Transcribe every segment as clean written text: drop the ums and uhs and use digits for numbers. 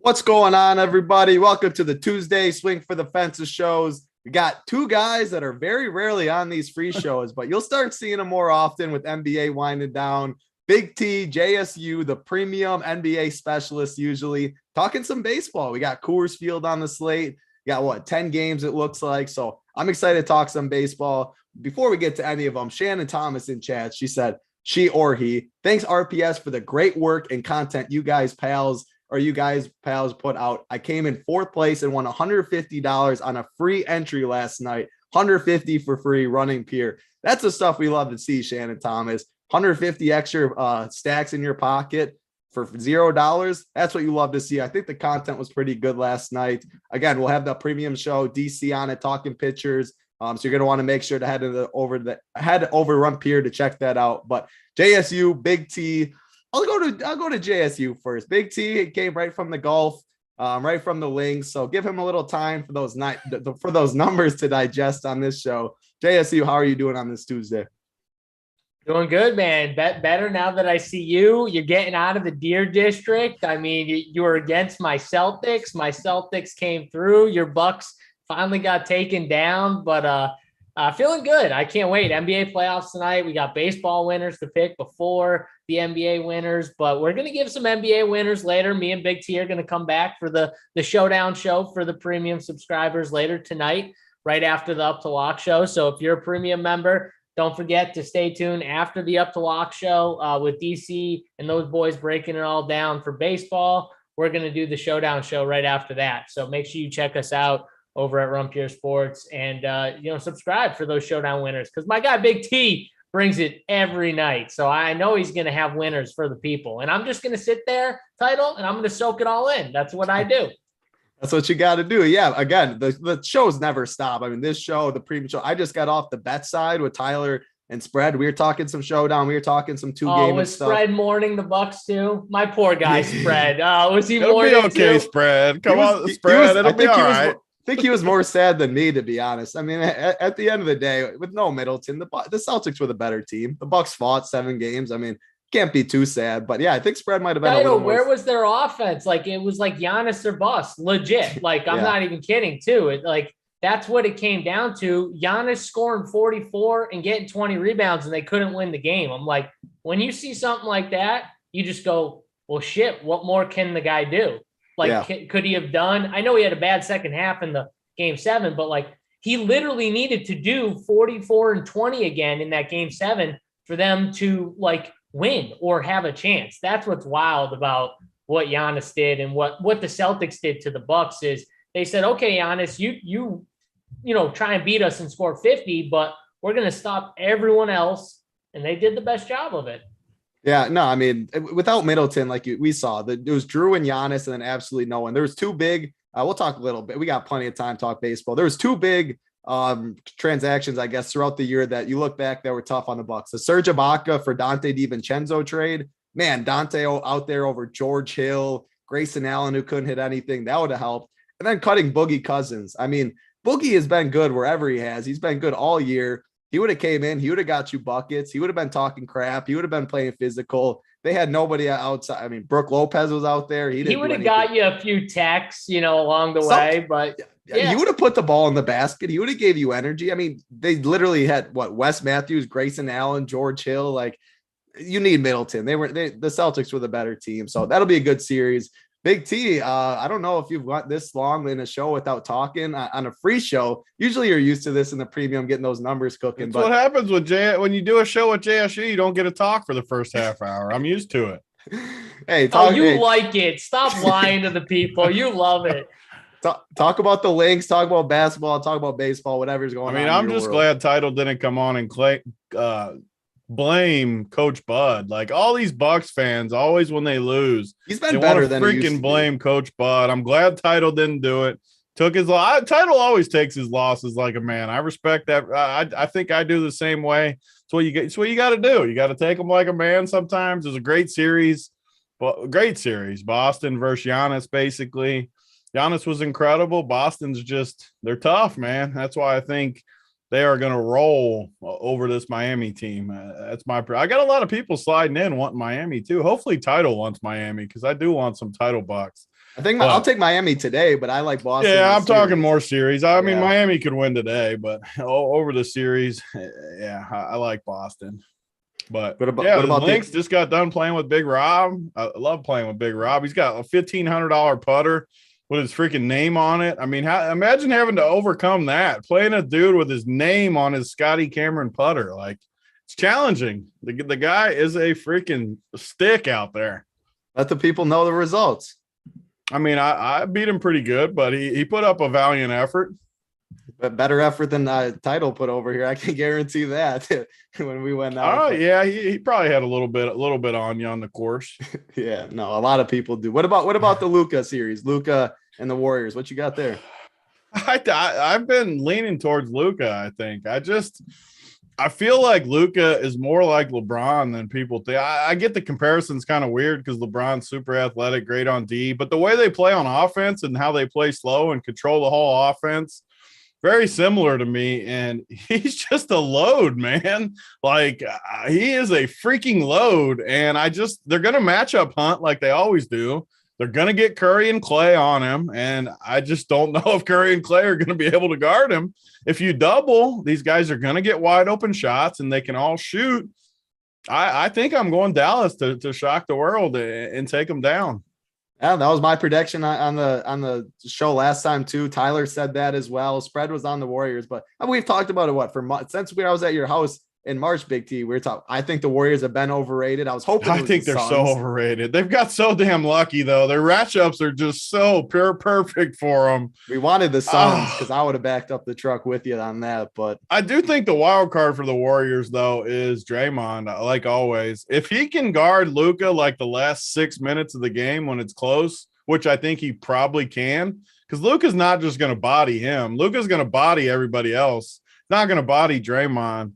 What's going on, everybody? Welcome to the Tuesday Swing for the Fences shows. We got two guys that are very rarely on these free shows, but you'll start seeing them more often with NBA winding down. Big T, JSU, the premium NBA specialist, usually talking some baseball. We got Coors Field on the slate. We got 10 games it looks like. So I'm excited to talk some baseball. Before we get to any of them, Shannon Thomas in chat, she said, she or he, thanks RPS for the great work and content you guys pals put out. I came in fourth place and won $150 on a free entry last night. $150 for free running peer. That's the stuff we love to see, Shannon Thomas. 150 extra stacks in your pocket for $0. That's what you love to see. I think the content was pretty good last night. Again, we'll have the premium show, DC on it, talking pitchers. So you're going to want to make sure to head over Run Pier to check that out. But JSU, Big T, I'll go to JSU first. Big T came right from the Gulf, right from the links. So give him a little time for those numbers to digest on this show. JSU, how are you doing on this Tuesday? Doing good, man. Better now that I see you. You're getting out of the Deer District. I mean, you were against my Celtics. My Celtics came through. Your Bucks finally got taken down, but feeling good. I can't wait. NBA playoffs tonight. We got baseball winners to pick before the NBA winners, but we're going to give some NBA winners later. Me and Big T are going to come back for the Showdown show for the premium subscribers later tonight, right after the Up to Lock show. So if you're a premium member, don't forget to stay tuned after the Up to Lock show with DC and those boys breaking it all down for baseball. We're going to do the Showdown show right after that. So make sure you check us out over at Rumpier Sports and, subscribe for those Showdown winners. Cause my guy, Big T, brings it every night. So I know he's going to have winners for the people, and I'm just going to sit there, Title, and I'm going to soak it all in. That's what I do. That's what you got to do. Yeah. Again, the shows never stop. I mean, this show, the premium show, I just got off the bet side with Tyler and Spread. We were talking some Showdown. We were talking some two-game was stuff. Spread mourning the Bucks too? My poor guy, Spread. Was he It'll mourning be okay, too? Spread. Come on, Spread. It'll be all right. I think he was more sad than me, to be honest. I mean, at the end of the day, with no Middleton, the Celtics were the better team. The Bucks fought 7 games. I mean, can't be too sad. But yeah, I think Spread might have been a little more. Where was their offense? Like, it was like Giannis or bust, legit. Like, I'm not even kidding, too. That's what it came down to. Giannis scoring 44 and getting 20 rebounds, and they couldn't win the game. I'm like, when you see something like that, you just go, well, shit, what more can the guy do? Could he have done? I know he had a bad second half in the game 7, but he literally needed to do 44 and 20 again in that game 7 for them to win or have a chance. That's what's wild about what Giannis did, and what the Celtics did to the Bucks is they said, okay, Giannis, you try and beat us and score 50, but we're going to stop everyone else. And they did the best job of it. Yeah, no, I mean, without Middleton, we saw that it was Drew and Giannis and then absolutely no one. There was 2 big, we'll talk a little bit. We got plenty of time to talk baseball. There was 2 big transactions, I guess, throughout the year that you look back that were tough on the Bucks. The Serge Ibaka for Dante DiVincenzo trade. Man, Dante out there over George Hill, Grayson Allen, who couldn't hit anything. That would have helped. And then cutting Boogie Cousins. I mean, Boogie has been good wherever he has. He's been good all year. He would have came in. He would have got you buckets. He would have been talking crap. He would have been playing physical. They had nobody outside. I mean, Brooke Lopez was out there. He would have got you a few texts, along the way. But yeah, he would have put the ball in the basket. He would have gave you energy. I mean, they literally had Wes Matthews, Grayson Allen, George Hill. You need Middleton. The Celtics were the better team. So that'll be a good series. Big T, I don't know if you've went this long in a show without talking on a free show. Usually you're used to this in the premium, getting those numbers cooking. That's what happens with when you do a show with JSU, you don't get to talk for the first half hour. I'm used to it. Hey, like it. Stop lying to the people. You love it. Talk about the links, talk about basketball, talk about baseball, whatever's going on. I mean, I'm just glad Title didn't come on and blame Coach Bud. All these Bucks fans, always when they lose, he's been better than freaking blame Coach Bud. I'm glad Title didn't do it. Took his loss. Title always takes his losses like a man. I respect that. I think I do the same way. It's what you get. It's what you got to do. You got to take them like a man. Sometimes it's a great series, Boston versus Giannis. Basically, Giannis was incredible. Boston's they're tough, man. That's why I think they are going to roll over this Miami team. That's I got a lot of people sliding in wanting Miami too. Hopefully Title wants Miami, because I do want some Title Bucks. I think I'll take Miami today, but I like Boston. Yeah, I'm talking more series. I mean, Miami could win today, but over the series, yeah, I like Boston. But what about Lynx just got done playing with Big Rob. I love playing with Big Rob. He's got a $1,500 putter with his freaking name on it. I mean, imagine having to overcome that, playing a dude with his name on his Scotty Cameron putter. Like, it's challenging. The guy is a freaking stick out there. Let the people know the results. I mean, I beat him pretty good, but he put up a valiant effort. But better effort than Title put over here. I can guarantee that when we went out. Oh, yeah, he probably had a little bit on you on the course. Yeah, no, a lot of people do. What about the Luka series? Luka and the Warriors. What you got there? I've been leaning towards Luka. I think I feel like Luka is more like LeBron than people think. I get the comparison's kind of weird because LeBron's super athletic, great on D, but the way they play on offense and how they play slow and control the whole offense, very similar to me. And he's just a load, man. Like, he is a freaking load. And they're going to match up hunt like they always do. They're going to get Curry and Clay on him, and I just don't know if Curry and Clay are going to be able to guard him. If you double, these guys are going to get wide open shots, and they can all shoot. I think I'm going Dallas to shock the world and take them down. Yeah, that was my prediction on the show last time too. Tyler said that as well. Spread was on the Warriors, but we've talked about it for months since I was at your house in March, Big T. We were talking. I think the Warriors have been overrated. I think they're so overrated. They've got so damn lucky though. Their matchups are just so perfect for them. We wanted the Suns because I would have backed up the truck with you on that. But I do think the wild card for the Warriors though is Draymond. Like always, if he can guard Luka like the last 6 minutes of the game when it's close, which I think he probably can, because Luka's not just going to body him. Luka's going to body everybody else. Not going to body Draymond.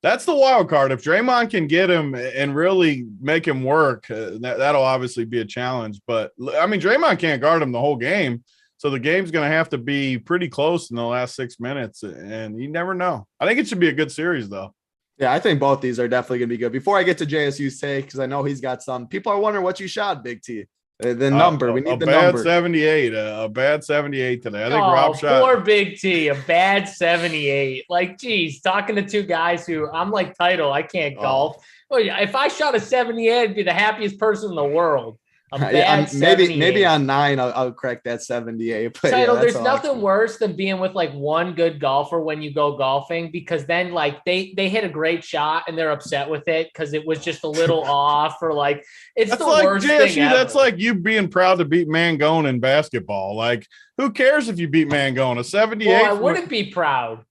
That's the wild card. If Draymond can get him and really make him work, that'll obviously be a challenge. But, I mean, Draymond can't guard him the whole game, so the game's going to have to be pretty close in the last 6 minutes, and you never know. I think it should be a good series, though. Yeah, I think both these are definitely going to be good. Before I get to JSU's take, because I know he's got some. People are wondering what you shot, Big T. The number. We need the number. A bad 78 today. I think Rob shot. Poor Big T, a bad 78. Like, geez, talking to two guys who I'm like Title, I can't golf. Well, if I shot a 78, I'd be the happiest person in the world. Maybe on 9 I'll crack that 78. But Title, there's nothing worse than being with like one good golfer when you go golfing, because then like they hit a great shot and they're upset with it because it was just a little off, or like it's that's the like worst JSU, thing ever. That's like you being proud to beat Mangone in basketball. Like, who cares if you beat Mangone? A 78? Well, I wouldn't be proud.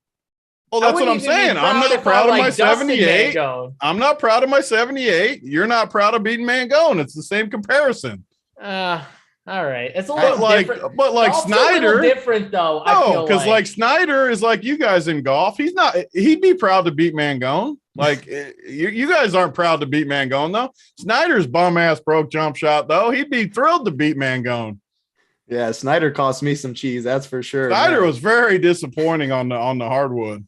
Well, that's what I'm saying. I'm not proud of my 78. I'm not proud of my 78. You're not proud of beating Mangone. It's the same comparison. All right. It's a little different. But like Golf's Snyder, a little different though. No, because like Snyder is like you guys in golf. He'd be proud to beat Mangone. Like you guys aren't proud to beat Mangone though. Snyder's bum ass broke jump shot though. He'd be thrilled to beat Mangone. Yeah, Snyder cost me some cheese. That's for sure. Snyder was very disappointing on the hardwood.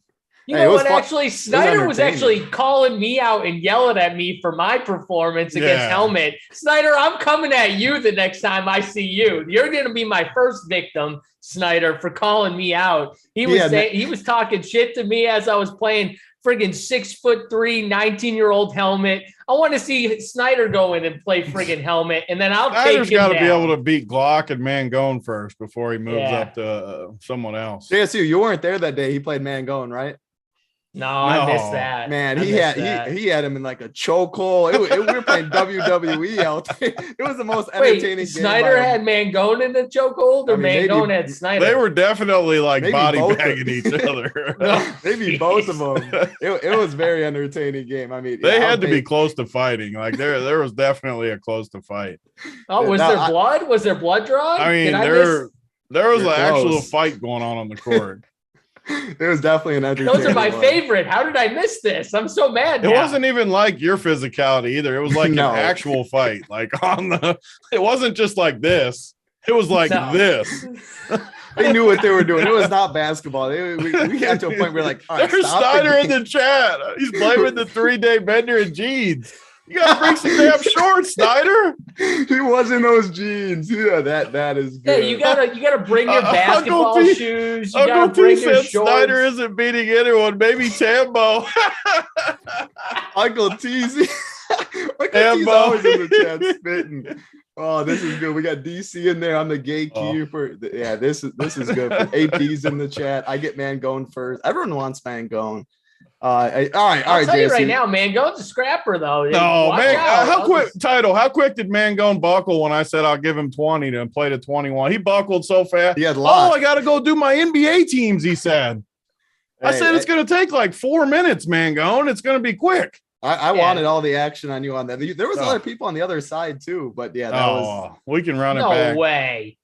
You know what? Actually, Snyder was actually calling me out and yelling at me for my performance against Helmet. Snyder, I'm coming at you the next time I see you. You're going to be my first victim, Snyder, for calling me out. He was talking shit to me as I was playing friggin' 6'3", 19-year-old Helmet. I want to see Snyder go in and play friggin' Helmet, and then Snyder's got to be able to beat Glock and Mangone first before he moves up to someone else. JSU, you weren't there that day. He played Mangone, right? No, I missed that. Man, he had him in like a chokehold. We were playing WWE out there. It was the most entertaining game. Snyder had Mangone in the chokehold, or Mangone had Snyder? They were definitely like body bagging each other. Maybe both of them. It was very entertaining game. I mean, they had to be close to fighting. Like there was definitely a close to fight. Oh, was there blood? Was there blood drawn? I mean, there was an actual fight going on the court. It was definitely an entertaining. Those are my favorite. How did I miss this? I'm so mad. It wasn't even like your physicality either. It was like an actual fight. Like it wasn't just like this. It was like this. They knew what they were doing. It was not basketball. We got to a point where like, all right, there's Snyder in the chat. He's blaming the 3-day bender and jeans. You gotta bring some damn shorts, Snyder. He was in those jeans. Yeah, that is good. Yeah, you gotta bring your basketball shoes. You Uncle gotta T bring your said shorts. Snyder isn't beating anyone. Maybe Tambo. Uncle T's. Uncle T's Tambo. always in the chat spitting. Oh, this is good. We got DC in there. I'm the gatekeeper. Yeah, this is good. AP's in the chat. I get Mangone first. Everyone wants Mangone. All right. I'll tell you right now, Mangone's a scrapper, though. No, Watch man. out. How quick, Title? How quick did Mangone buckle when I said I'll give him 20 to play to 21? He buckled so fast. He had lots. I got to go do my NBA teams, he said. I said it's going to take like 4 minutes, Mangone. It's going to be quick. I wanted all the action on you on that. There was other people on the other side, too. But, yeah, that was. We can run it back. No way.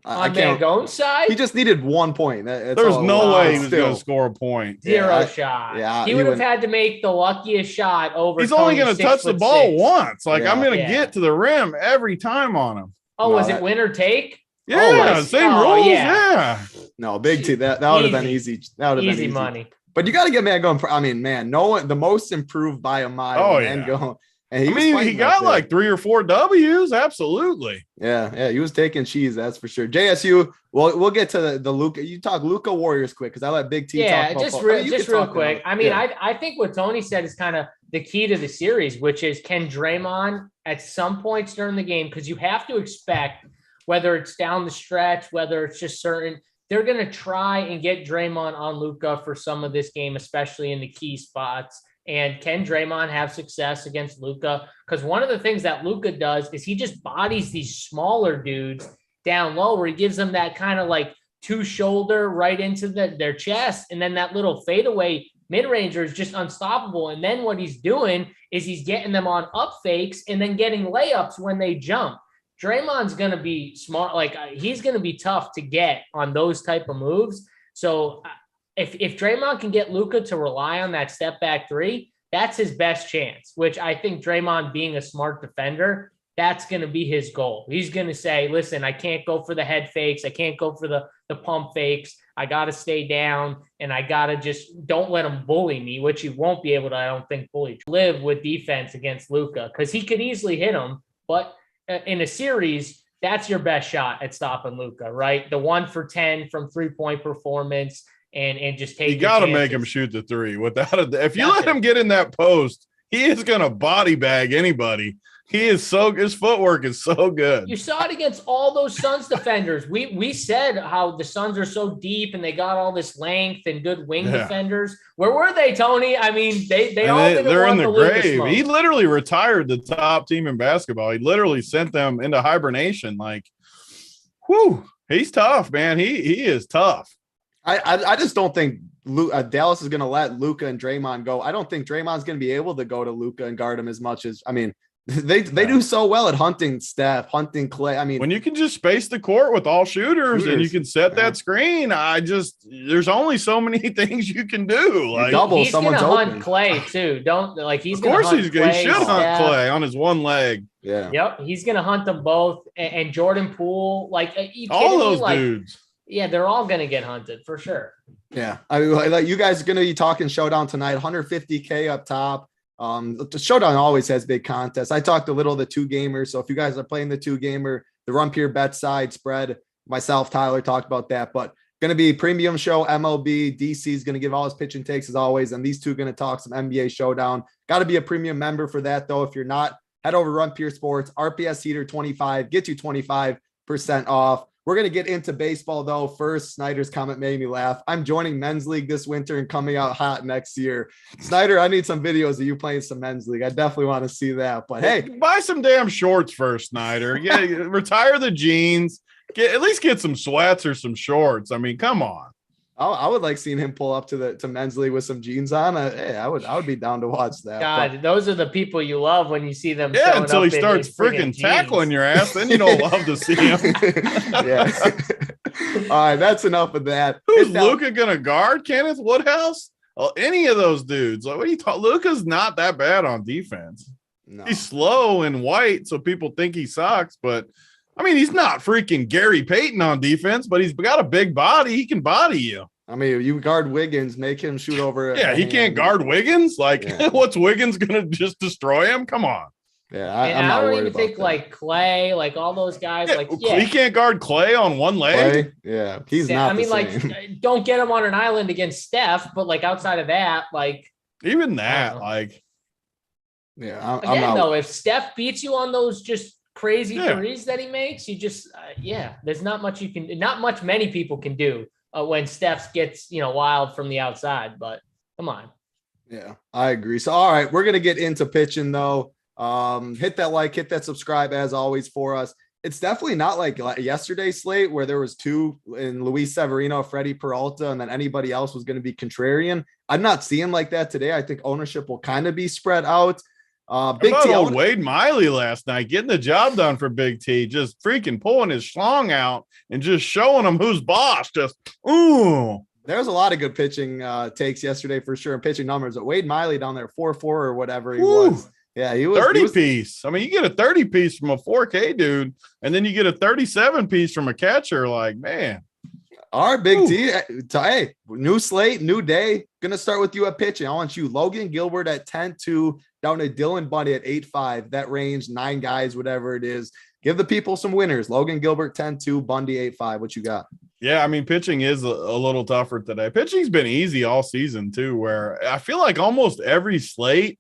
On Mangone's side? He just needed 1 point. There's no way he was going to score a point. Zero shot. Yeah, he would have had to make the luckiest shot over. He's only going to touch the ball once. Like, I'm going to get to the rim every time on him. Oh, was it win or take? Yeah, same rules. Yeah. No, Big T. That would have been easy. That would have been easy money. But you got to get Mangone. I mean, man, no one, the most improved by a mile. Oh, Mangone. And he got like 3 or 4 W's. Absolutely. Yeah. He was taking cheese. That's for sure. JSU. We'll get to the Luka. You talk Luka Warriors quick because I let Big T. Yeah, talk about just real quick. I mean, I think what Tony said is kind of the key to the series, which is can Draymond at some points during the game, because you have to expect whether it's down the stretch, whether it's just certain. They're going to try and get Draymond on Luka for some of this game, especially in the key spots. And can Draymond have success against Luka? Because one of the things that Luka does is he just bodies these smaller dudes down low, where he gives them that kind of like 2-shoulder right into their chest. And then that little fadeaway mid-ranger is just unstoppable. And then what he's doing is he's getting them on up fakes and then getting layups when they jump. Draymond's going to be smart. Like he's going to be tough to get on those type of moves. So if Draymond can get Luka to rely on that step back 3, that's his best chance, which I think Draymond being a smart defender, that's going to be his goal. He's going to say, listen, I can't go for the head fakes. I can't go for the pump fakes. I got to stay down and I got to just don't let him bully me, which he won't be able to, I don't think, bully. Live with defense against Luka because he could easily hit him, but in a series, that's your best shot at stopping Luka, right? The 1 for 10 from 3-point performance and just take. You got to make him shoot the 3 without if you let him get in that post, he is going to body bag anybody. His footwork is so good. You saw it against all those Suns defenders. We said how the Suns are so deep and they got all this length and good wing defenders. Where were they, Tony? I mean, they're in the grave. He literally retired the top team in basketball. He literally sent them into hibernation. Like, whew, he's tough, man. He is tough. I just don't think Dallas is going to let Luka and Draymond go. I don't think Draymond's going to be able to go to Luka and guard him as much as, I mean, they do so well at hunting Steph, hunting Clay. I mean, when you can just space the court with all shooters and you can set that screen, there's only so many things you can do. Like he's going to hunt Clay too. He's of course he should hunt Clay on his one leg. Yeah. Yep. He's going to hunt them both. And Jordan Poole, all those dudes. Yeah, they're all going to get hunted for sure. Yeah. I mean, like you guys are going to be talking Showdown tonight, 150K up top. The Showdown always has big contests. I talked a little of the 2-gamer. So if you guys are playing the 2-gamer, the Run Pure Bet side spread, myself, Tyler talked about that, but going to be premium show. MLB DC is going to give all his pitch and takes as always. And these two going to talk some NBA Showdown. Got to be a premium member for that though. If you're not, head over to Run Pure Sports, RPS Heater 25, get you 25% off. We're going to get into baseball, though. First, Snyder's comment made me laugh. I'm joining men's league this winter and coming out hot next year. Snyder, I need some videos of you playing some men's league. I definitely want to see that. But, hey. Buy some damn shorts first, Snyder. Yeah, retire the jeans. At least get some sweats or some shorts. I mean, come on. I would like seeing him pull up to men's league with some jeans on. I would be down to watch that. God, those are the people you love when you see them. Yeah, until he starts freaking tackling your ass, then you don't love to see him. Yeah. All right, that's enough of that. Who's Luka gonna guard? Kenneth Woodhouse? Oh, any of those dudes? Like, what are you talking? Luka's not that bad on defense. No. He's slow and white, so people think he sucks, but. I mean, he's not freaking Gary Payton on defense, but he's got a big body. He can body you. I mean, you guard Wiggins, make him shoot over. Yeah, he can't guard Wiggins. Like, Yeah. what's Wiggins gonna just destroy him? Come on. Yeah, I'm not don't worried even about think that. like Clay, like all those guys. He can't guard Clay on one leg. Clay? Yeah, he's not. I mean, the same. like, don't get him on an island against Steph, but like outside of that, like Even that, like, yeah. again, though, if Steph beats you on those just crazy threes that he makes, you just there's not much many people can do when Steph gets wild from the outside. But come on. Yeah, I agree. So, all right, we're gonna get into pitching though. Hit that like, hit that subscribe as always for us. It's definitely not like yesterday's slate where there was two in Luis Severino, Freddie Peralta, and then anybody else was going to be contrarian. I'm not seeing like that today. I think ownership will kind of be spread out. Big T, Wade Miley last night getting the job done for Big T, just freaking pulling his schlong out and just showing him who's boss. Just There's a lot of good pitching takes yesterday for sure, and pitching numbers. But Wade Miley down there, 4-4 or whatever he was. Yeah, he was 30 piece. I mean, you get a 30 piece from a 4K dude, and then you get a 37 piece from a catcher. Like, man. All right, Big T. Hey, new slate, new day. Gonna start with you at pitching. I want you Logan Gilbert at 10-2, down to Dylan Bundy at 8-5. That range, 9 guys, whatever it is. Give the people some winners. Logan Gilbert 10-2, Bundy 8-5. What you got? Yeah, I mean, pitching is a little tougher today. Pitching's been easy all season too, where I feel like almost every slate,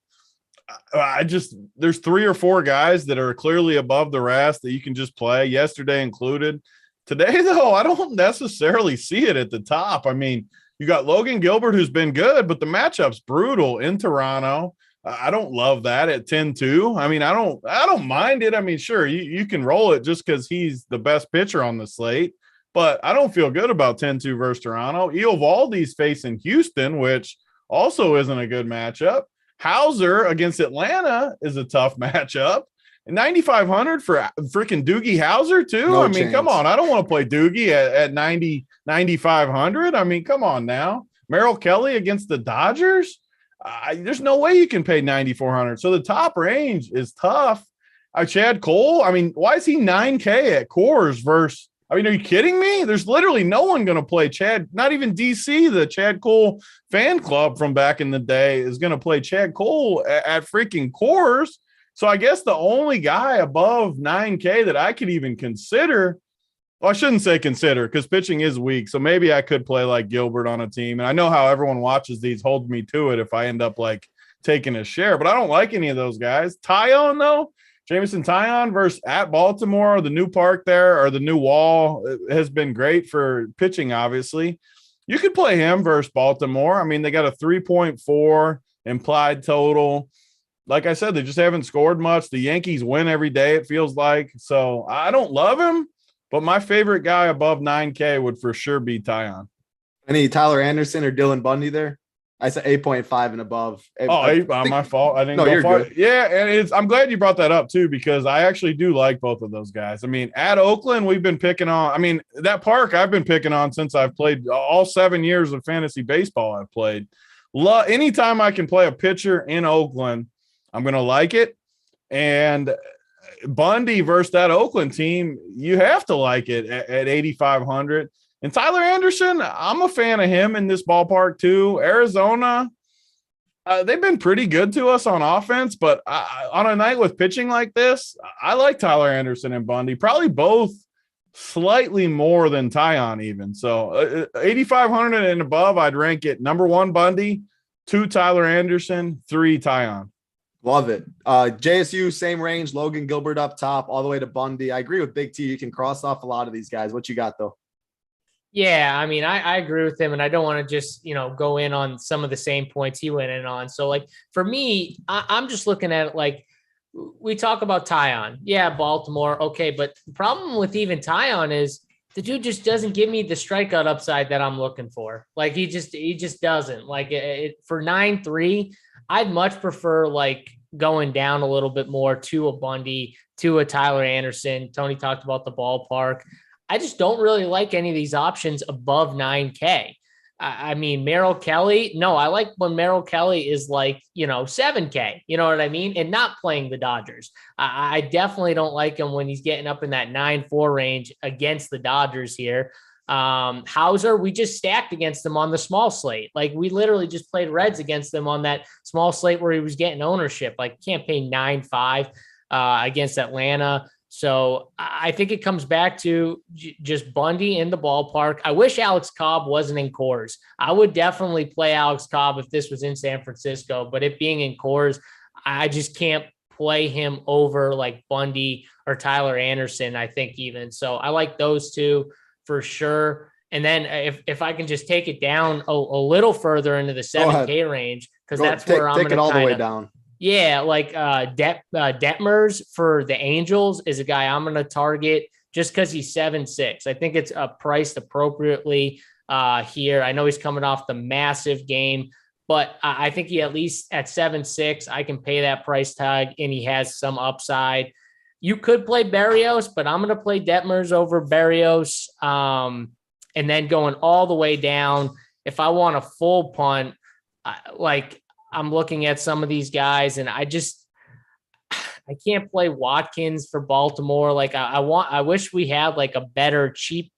there's 3 or 4 guys that are clearly above the rest that you can just play, yesterday included. Today, though, I don't necessarily see it at the top. I mean, you got Logan Gilbert, who's been good, but the matchup's brutal in Toronto. I don't love that at 10-2. I mean, I don't mind it. I mean, sure, you can roll it just because he's the best pitcher on the slate, but I don't feel good about 10-2 versus Toronto. Eovaldi's facing Houston, which also isn't a good matchup. Hauser against Atlanta is a tough matchup. And 9,500 for freaking Doogie Howser too. No I mean, chance. come on. I don't want to play Doogie at 9,500. I mean, come on now. Merrill Kelly against the Dodgers. There's no way you can pay 9,400. So the top range is tough. Chad Cole. I mean, why is he 9K at Coors versus? I mean, are you kidding me? There's literally no one going to play Chad. Not even DC, the Chad Cole fan club from back in the day, is going to play Chad Cole at freaking Coors. So I guess the only guy above 9K that I could even consider, well, I shouldn't say consider because pitching is weak. So maybe I could play like Gilbert on a team. And I know how everyone watches these holds me to it if I end up like taking a share, but I don't like any of those guys. Taillon though, Jameson Taillon versus at Baltimore, the new park there or the new wall has been great for pitching, obviously. You could play him versus Baltimore. I mean, they got a 3.4 implied total. Like I said, they just haven't scored much. The Yankees win every day, it feels like. So I don't love him, but my favorite guy above 9K would for sure be Taillon. Any Tyler Anderson or Dylan Bundy there? I said 8.5 and above. My fault. I didn't go you're far. good. Yeah, and I'm glad you brought that up too, because I actually do like both of those guys. I mean, at Oakland, we've been picking on. I mean, that park I've been picking on since I've played all 7 years of fantasy baseball I've played. Anytime I can play a pitcher in Oakland, I'm going to like it. And Bundy versus that Oakland team, you have to like it at 8,500. And Tyler Anderson, I'm a fan of him in this ballpark too. Arizona, they've been pretty good to us on offense, but on a night with pitching like this, I like Tyler Anderson and Bundy, probably both slightly more than Taillon even. So 8,500 and above, I'd rank it number 1 Bundy, 2 Tyler Anderson, 3 Taillon. Love it. JSU, same range. Logan Gilbert up top, all the way to Bundy. I agree with Big T. You can cross off a lot of these guys. What you got though? Yeah, I mean, I agree with him, and I don't want to just, go in on some of the same points he went in on. So, like, for me, I'm just looking at it like we talk about Taillon. Yeah, Baltimore, okay, but the problem with even Taillon is the dude just doesn't give me the strikeout upside that I'm looking for. Like, he just doesn't. Like, for 9.3, I'd much prefer, like, going down a little bit more to a Bundy, to a Tyler Anderson. Tony talked about the ballpark. I just don't really like any of these options above 9K. I mean, Merrill Kelly, no, I like when Merrill Kelly is like, 7K, you know what I mean? And not playing the Dodgers. I definitely don't like him when he's getting up in that 9.4 range against the Dodgers here. Hauser, we just stacked against them on the small slate. Like we literally just played Reds against them on that small slate where he was getting ownership. Like can't pay 9.5 against Atlanta. So I think it comes back to just Bundy in the ballpark. I wish Alex Cobb wasn't in Coors. I would definitely play Alex Cobb if this was in San Francisco, but it being in Coors, I just can't play him over like Bundy or Tyler Anderson, I think even. So I like those two for sure. And then if I can just take it down a little further into the 7K range, because that's where I'm going to take it all the way down. Yeah, like Detmers for the Angels is a guy I'm going to target just because he's 7.6. I think it's priced appropriately here. I know he's coming off the massive game, but I think he at least at 7.6, I can pay that price tag, and he has some upside. You could play Berrios, but I'm going to play Detmers over Berrios. And then going all the way down, if I want a full punt, I'm looking at some of these guys, and I can't play Watkins for Baltimore. Like I wish we had like a better cheap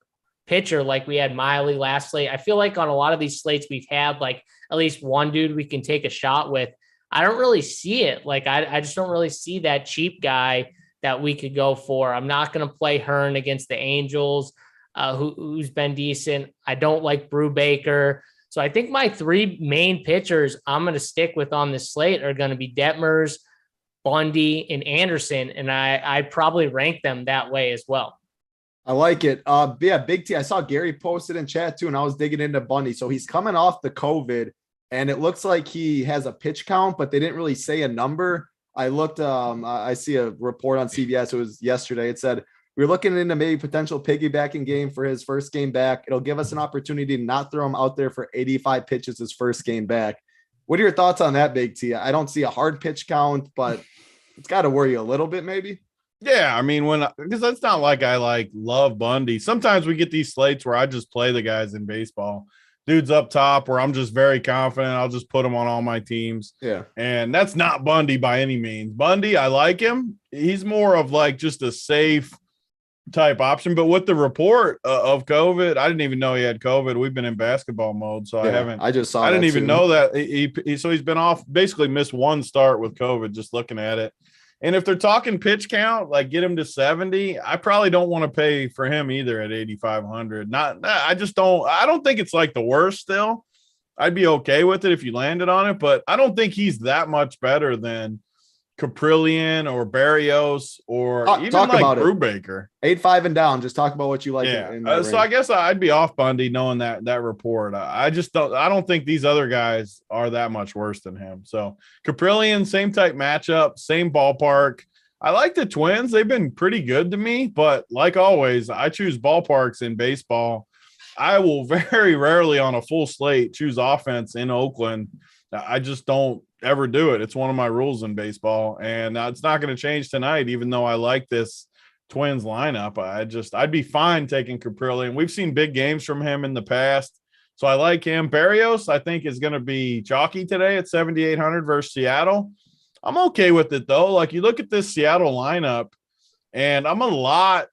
pitcher like we had Miley last slate. I feel like on a lot of these slates we've had like at least one dude we can take a shot with. I don't really see it. Like I just don't really see that cheap guy that we could go for. I'm not going to play Hearn against the Angels, who's been decent. I don't like Brubaker. So I think my three main pitchers I'm going to stick with on this slate are going to be Detmers, Bundy, and Anderson. And I probably rank them that way as well. I like it. Yeah, Big T. I saw Gary posted in chat too, and I was digging into Bundy. So he's coming off the COVID, and it looks like he has a pitch count, but they didn't really say a number. I looked, I see a report on CBS. It was yesterday. It said, we're looking into maybe potential piggybacking game for his first game back. It'll give us an opportunity to not throw him out there for 85 pitches his first game back. What are your thoughts on that, Big T? I don't see a hard pitch count, but it's got to worry you a little bit, maybe. Yeah, I mean, because that's not like I love Bundy. Sometimes we get these slates where I just play the guys in baseball. Dudes up top where I'm just very confident. I'll just put him on all my teams. Yeah. And that's not Bundy by any means. Bundy, I like him. He's more of like just a safe type option. But with the report of COVID, I didn't even know he had COVID. We've been in basketball mode, so yeah, I just saw. I didn't even know that so he's been off, basically missed one start with COVID. Just looking at it, and if they're talking pitch count, like get him to 70, I probably don't want to pay for him either at 8,500. I don't think it's like the worst. Still, I'd be okay with it if you landed on it, but I don't think he's that much better than Caprillion or Berrios or even like Brubaker. 8.5 and down. Just talk about what you like. Yeah. So I guess I'd be off Bundy knowing that report. I don't think these other guys are that much worse than him. So Caprillion, same type matchup, same ballpark. I like the Twins. They've been pretty good to me, but like always, I choose ballparks in baseball. I will very rarely on a full slate choose offense in Oakland. I just don't ever do it. It's one of my rules in baseball, and it's not going to change tonight, even though I like this Twins lineup. I'd be fine taking Caprillion. We've seen big games from him in the past, so I like him. Berrios, I think, is going to be chalky today at 7,800 versus Seattle. I'm okay with it, though. Like, you look at this Seattle lineup, and I'm a lot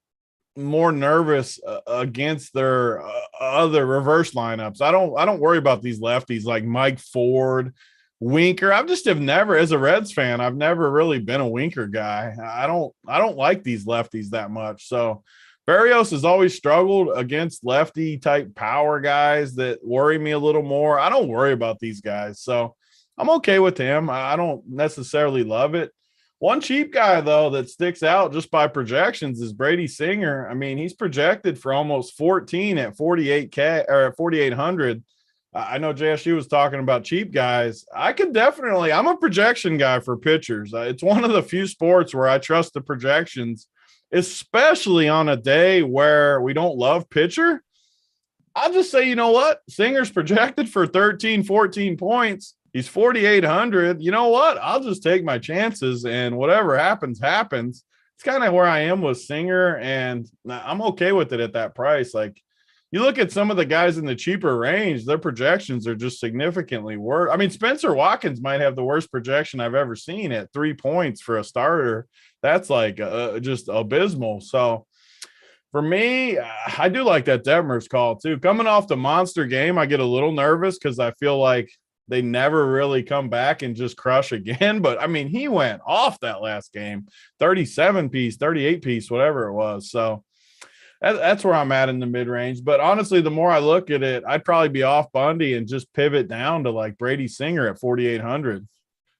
more nervous against their other reverse lineups. I don't worry about these lefties like Mike Ford, Winker. Have never, as a Reds fan, I've never really been a Winker guy. I don't like these lefties that much. So Berrios has always struggled against lefty type power guys that worry me a little more. I don't worry about these guys. So I'm okay with him. I don't necessarily love it. One cheap guy, though, that sticks out just by projections is Brady Singer. I mean, he's projected for almost 14 at 48K or at 4,800. I know JSU was talking about cheap guys. I'm a projection guy for pitchers. It's one of the few sports where I trust the projections, especially on a day where we don't love pitcher. I'll just say, you know what? Singer's projected for 13, 14 points. He's 4,800. You know what? I'll just take my chances, and whatever happens, happens. It's kind of where I am with Singer, and I'm okay with it at that price. Like, you look at some of the guys in the cheaper range, their projections are just significantly worse. I mean, Spencer Watkins might have the worst projection I've ever seen at 3 points for a starter. That's like just abysmal. So For me, I do like that Detmers call too. Coming off the monster game, I get a little nervous because I feel like they never really come back and just crush again. But I mean, he went off that last game, 37 piece, 38 piece, whatever it was. So that's where I'm at in the mid range. But honestly, the more I look at it, I'd probably be off Bundy and just pivot down to like Brady Singer at 4,800.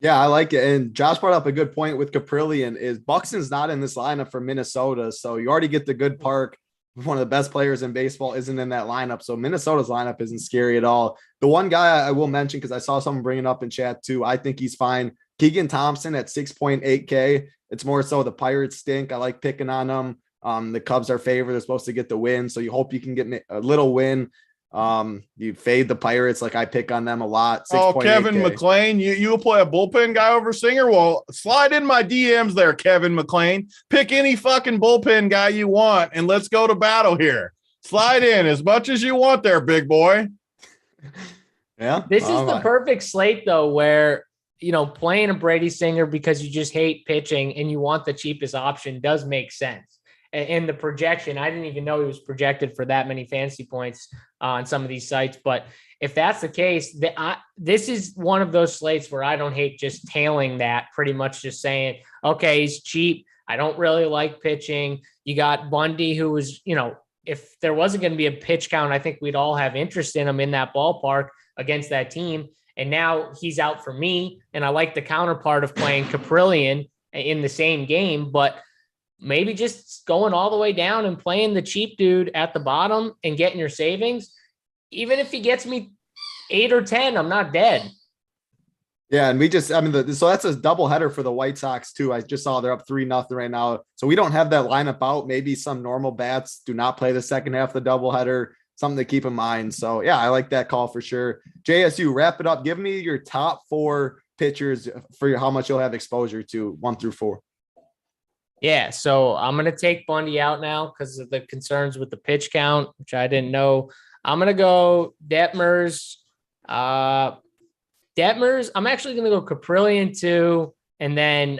Yeah, I like it. And Josh brought up a good point with Caprillion is Buxton's not in this lineup for Minnesota. So you already get the good park. One of the best players in baseball isn't in that lineup. So Minnesota's lineup isn't scary at all. The one guy I will mention, because I saw someone bringing up in chat too, I think he's fine. Keegan Thompson at 6.8K. It's more so the Pirates stink. I like picking on them. The Cubs are favored. They're supposed to get the win. So you hope you can get a little win. You fade the Pirates, like I pick on them a lot. Oh, Kevin McLean, you'll play a bullpen guy over Singer? Well, slide in my DMs there, Kevin McLean. Pick any fucking bullpen guy you want, and let's go to battle here. Slide in as much as you want there, big boy. Yeah. This is the perfect slate, though, where, playing a Brady Singer because you just hate pitching and you want the cheapest option does make sense. And the projection, I didn't even know he was projected for that many fantasy points on some of these sites. But if that's the case, this is one of those slates where I don't hate just tailing that, pretty much just saying, okay, he's cheap. I don't really like pitching. You got Bundy, who was, if there wasn't going to be a pitch count, I think we'd all have interest in him in that ballpark against that team. And now he's out for me. And I like the counterpart of playing Caprillion in the same game, but maybe just going all the way down and playing the cheap dude at the bottom and getting your savings. Even if he gets me 8 or 10, I'm not dead. Yeah. And so that's a double header for the White Sox too. I just saw they're up 3-0 right now. So we don't have that lineup out. Maybe some normal bats do not play the second half of the double header, something to keep in mind. So yeah, I like that call for sure. JSU, wrap it up. Give me your top 4 pitchers for how much you'll have exposure to 1 through 4. Yeah, so I'm going to take Bundy out now because of the concerns with the pitch count, which I didn't know. I'm going to go Detmers. I'm actually going to go Caprillion 2, and then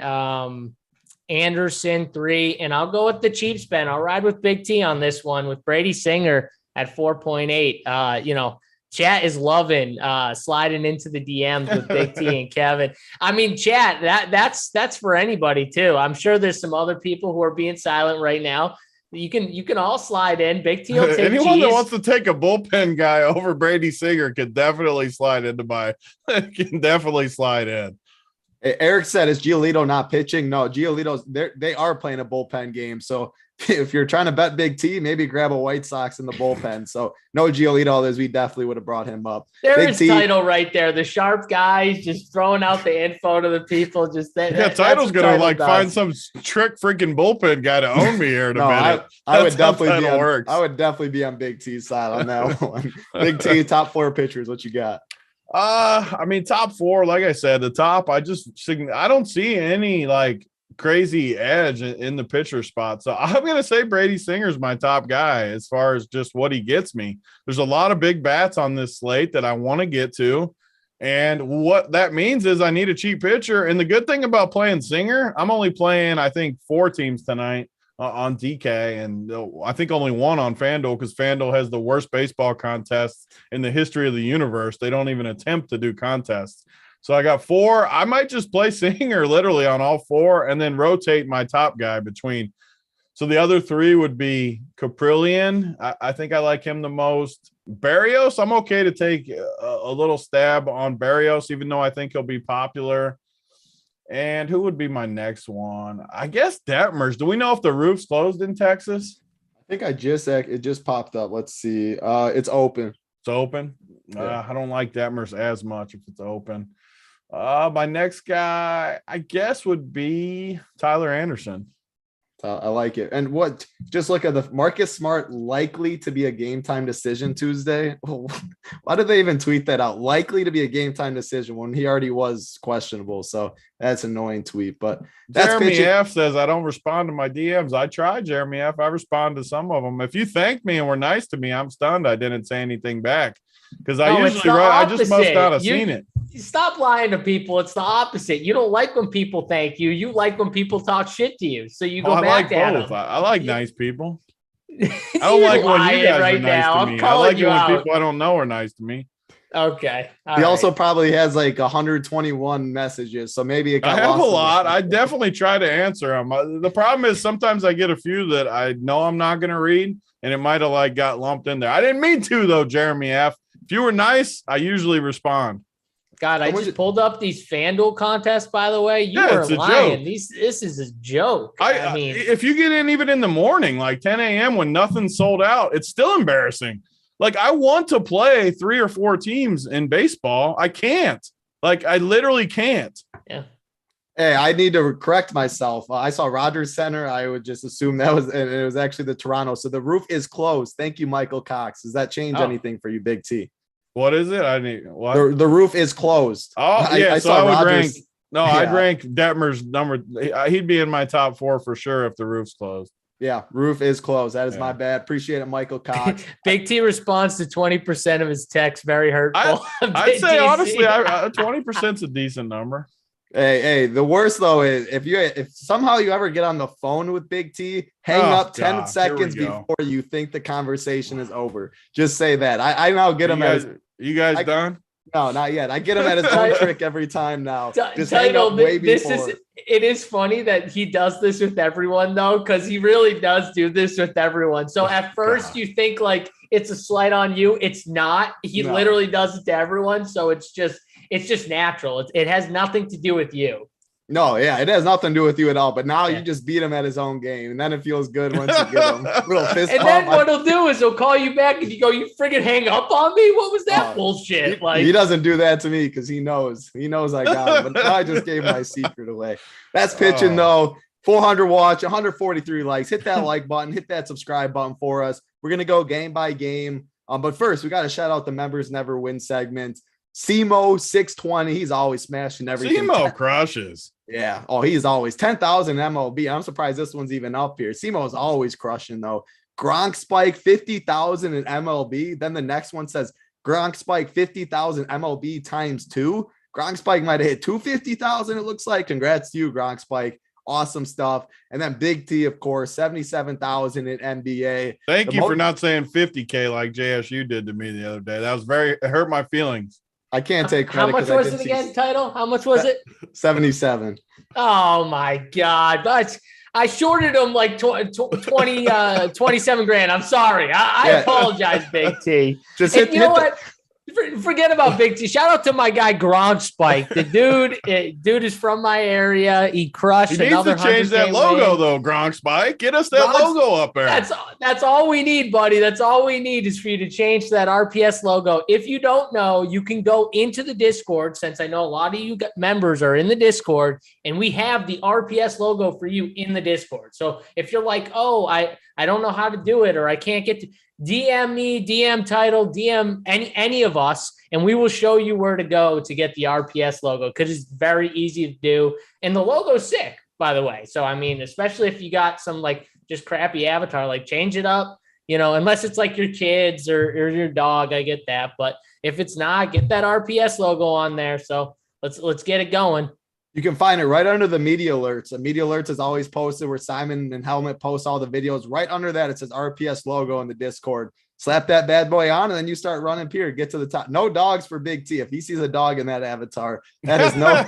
Anderson 3, and I'll go with the cheap spend. I'll ride with Big T on this one with Brady Singer at 4.8. Chat is loving sliding into the DMs with Big T and Kevin. I mean, chat, that's for anybody too. I'm sure there's some other people who are being silent right now. You can all slide in. Big T will take anyone that wants to take a bullpen guy over Brady Singer can definitely slide in. Eric said, is Giolito not pitching? No, Giolito's they are playing a bullpen game. So if you're trying to bet Big T, maybe grab a White Sox in the bullpen. So no Giolito, as we definitely would have brought him up. There's title right there. The sharp guys just throwing out the info to the people. Just title's gonna find some trick freaking bullpen guy to own me here in a minute. I would definitely be on Big T's side on that one. Big T, top 4 pitchers. What you got? Top 4, like I said, the top, I don't see any like crazy edge in the pitcher spot. So I'm going to say Brady Singer's my top guy as far as just what he gets me. There's a lot of big bats on this slate that I want to get to. And what that means is I need a cheap pitcher. And the good thing about playing Singer, I'm only playing, I think, 4 teams tonight on DK, and I think only 1 on FanDuel, because FanDuel has the worst baseball contests in the history of the universe. They don't even attempt to do contests. So I got 4. I might just play Singer literally on all 4 and then rotate my top guy between. So the other 3 would be Caprillion. I think I like him the most. Barrios, I'm okay to take a little stab on Barrios, even though I think he'll be popular. And who would be my next one? I guess Detmers. Do we know if the roof's closed in Texas? I think it just popped up. Let's see. It's open. It's open. Yeah. I don't like Detmers as much if it's open. My next guy, I guess, would be Tyler Anderson. I like it. And just look at the Marcus Smart likely to be a game time decision Tuesday. Why did they even tweet that out? Likely to be a game time decision when he already was questionable. So that's an annoying tweet. But Jeremy F says, I don't respond to my DMs. I tried, Jeremy F. I respond to some of them. If you thanked me and were nice to me, I'm stunned I didn't say anything back. Because I just must not have seen it. Stop lying to people. It's the opposite. You don't like when people thank you. You like when people talk shit to you. So you go back at them. I like nice people. I don't like when you guys are nice to me. I like it when people I don't know are nice to me. Okay. He also probably has like 121 messages, so maybe it got I have lost a lot. I definitely try to answer them. The problem is sometimes I get a few that I know I'm not going to read, and it might have like got lumped in there. I didn't mean to though, Jeremy F. If you were nice, I usually respond. God, I just pulled up these FanDuel contests, by the way. You are lying. This is a joke. I mean, if you get in even in the morning, like 10 a.m. when nothing's sold out, it's still embarrassing. Like, I want to play 3 or 4 teams in baseball. I can't. Like, I literally can't. Yeah. Hey, I need to correct myself. I saw Rogers Center. I would just assume it was actually the Toronto. So the roof is closed. Thank you, Michael Cox. Does that change anything for you, Big T? What is it? I need what? The roof is closed. Oh, yeah. So I would rank. No, yeah. I'd rank Detmer's number. He'd be in my top 4 for sure if the roof's closed. Yeah, roof is closed. That is my bad. Appreciate it, Michael Cox. Big T responds to 20% of his texts. Very hurtful. I'd say honestly, 20% is a decent number. Hey, the worst though is if somehow you ever get on the phone with Big T, hang up 10 seconds before you think the conversation is over. Just say that. I now get him as you guys done? No, not yet. I get him at his own trick every time now. Just it is funny that he does this with everyone though, because he really does do this with everyone. So at first you think like it's a slight on you. It's not. He literally does it to everyone. So it's just natural. It has nothing to do with you. No, yeah, it has nothing to do with you at all. But now you just beat him at his own game, and then it feels good once you get him. Little fist and then what he'll do is he'll call you back and you go, "You friggin' hang up on me? What was that bullshit?" He doesn't do that to me because he knows I got him. But I just gave my secret away. That's pitching though. 400 watch, 143 likes. Hit that like button. Hit that subscribe button for us. We're gonna go game by game. But first, we got to shout out the members never win segment. Simo 620. He's always smashing everything. Simo crushes. Yeah. Oh, he's always 10,000 MLB. I'm surprised this one's even up here. Simo is always crushing though. Gronk spike 50,000 in MLB. Then the next one says Gronk spike 50,000 MLB times 2. Gronk spike might have hit 250,000. It looks like. Congrats to you, Gronk spike. Awesome stuff. And then Big T, of course, 77,000 in NBA. Thank you for not saying 50K like JSU did to me the other day. That was it hurt my feelings. I can't take credit. How much was it again, title? How much was it? 77. Oh my God. But I shorted him like 27 grand. I'm sorry. I apologize, Big T. You know what? Forget about Big T. Shout out to my guy Gronk Spike. The dude is from my area. He crushed. He needs to change that logo though. Gronk Spike, get us that logo up there. That's all we need, buddy. That's all we need is for you to change that RPS logo. If you don't know, you can go into the Discord. Since I know a lot of you members are in the Discord, and we have the RPS logo for you in the Discord. So if you're like, oh, I don't know how to do it, or I can't get to. DM me, DM title, DM any of us, and we will show you where to go to get the RPS logo because it's very easy to do. And the logo's sick, by the way. So, I mean, especially if you got some like just crappy avatar, like change it up, unless it's like your kids or your dog. I get that. But if it's not, get that RPS logo on there. So let's get it going. You can find it right under the media alerts. The media alerts is always posted where Simon and Helmet post all the videos. Right under that, it says RPS logo in the Discord. Slap that bad boy on, and then you start running Pier. Get to the top. No dogs for Big T. If he sees a dog in that avatar, that is no.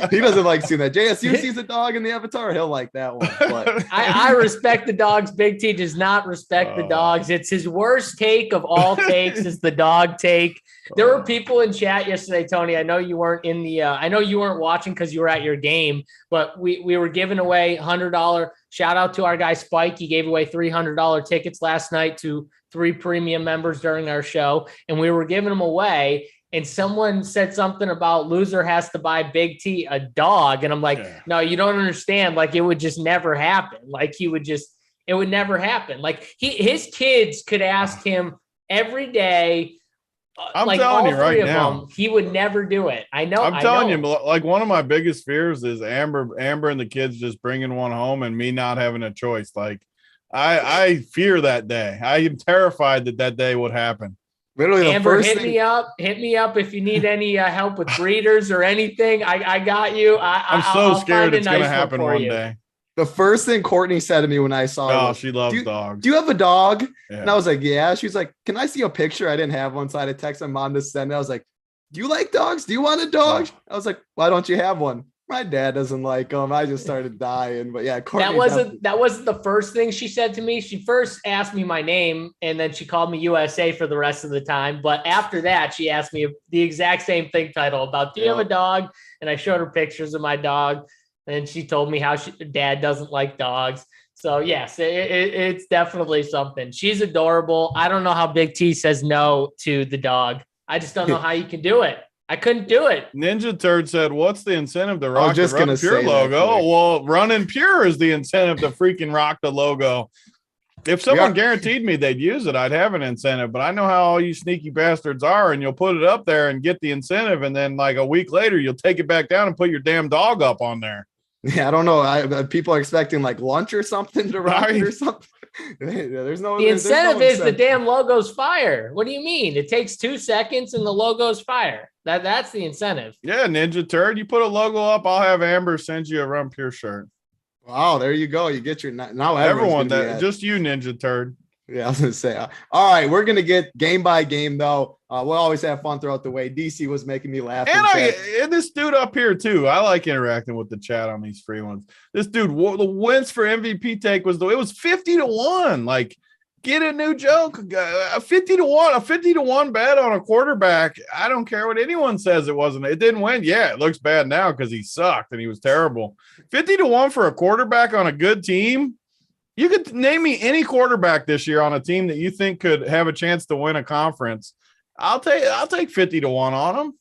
He doesn't like seeing that. JSU sees a dog in the avatar, he'll like that one. But I respect the dogs. Big T does not respect the dogs. It's his worst take of all takes. Is the dog take. There were people in chat yesterday, Tony. I know you weren't in the. I know you weren't watching because you were at your game, but we were giving away $100. Shout out to our guy Spike. He gave away $300 tickets last night to 3 premium members during our show, and we were giving them away. And someone said something about loser has to buy Big T a dog, and I'm like, no, you don't understand. Like it would just never happen. Like it would never happen. Like his kids could ask him every day. I'm telling you right now, he would never do it. I know. I'm telling you, like one of my biggest fears is Amber and the kids just bringing one home and me not having a choice. Like I fear that day. I am terrified that day would happen. Literally, Amber, hit me up if you need any help with breeders or anything. I got you. I'm so scared it's going to happen one day. The first thing Courtney said to me when I saw her was, she loves dogs. Do you have a dog? Yeah. And I was like, yeah. She's like, can I see a picture? I didn't have one, so I had to text my mom to send it. I was like, do you like dogs? Do you want a dog? I was like, why don't you have one? My dad doesn't like them. I just started dying. But yeah, Courtney that wasn't the first thing she said to me. She first asked me my name, and then she called me USA for the rest of the time. But after that, she asked me the exact same thing, title about, do you have a dog? And I showed her pictures of my dog. And she told me how dad doesn't like dogs. So yes, it's definitely something. She's adorable. I don't know how Big T says no to the dog. I just don't know how you can do it. I couldn't do it. Ninja Turd said, what's the incentive to rock the Run Pure logo? Oh, well, Running Pure is the incentive to freaking rock the logo. If someone guaranteed me they'd use it, I'd have an incentive. But I know how all you sneaky bastards are, and you'll put it up there and get the incentive, and then like a week later, you'll take it back down and put your damn dog up on there. Yeah, I don't know. People are expecting like lunch or something to rock it or something. There's no. The incentive is the damn logo's fire. What do you mean? It takes 2 seconds and the logo's fire. That's the incentive. Yeah, Ninja Turd. You put a logo up, I'll have Amber send you a Run Pure shirt. Wow, there you go. You get your now. Everyone just you, Ninja Turd. Yeah, I was gonna say. All right, we're gonna get game by game though. We'll always have fun throughout the way. DC was making me laugh. And this dude up here too. I like interacting with the chat on these free ones. This dude, the wins for MVP take it was 50-1. Like, get a new joke. A 50-1, a 50-1 bet on a quarterback. I don't care what anyone says. It didn't win. Yeah, it looks bad now because he sucked and he was terrible. 50-1 for a quarterback on a good team. You could name me any quarterback this year on a team that you think could have a chance to win a conference. I'll take 50-1 on them.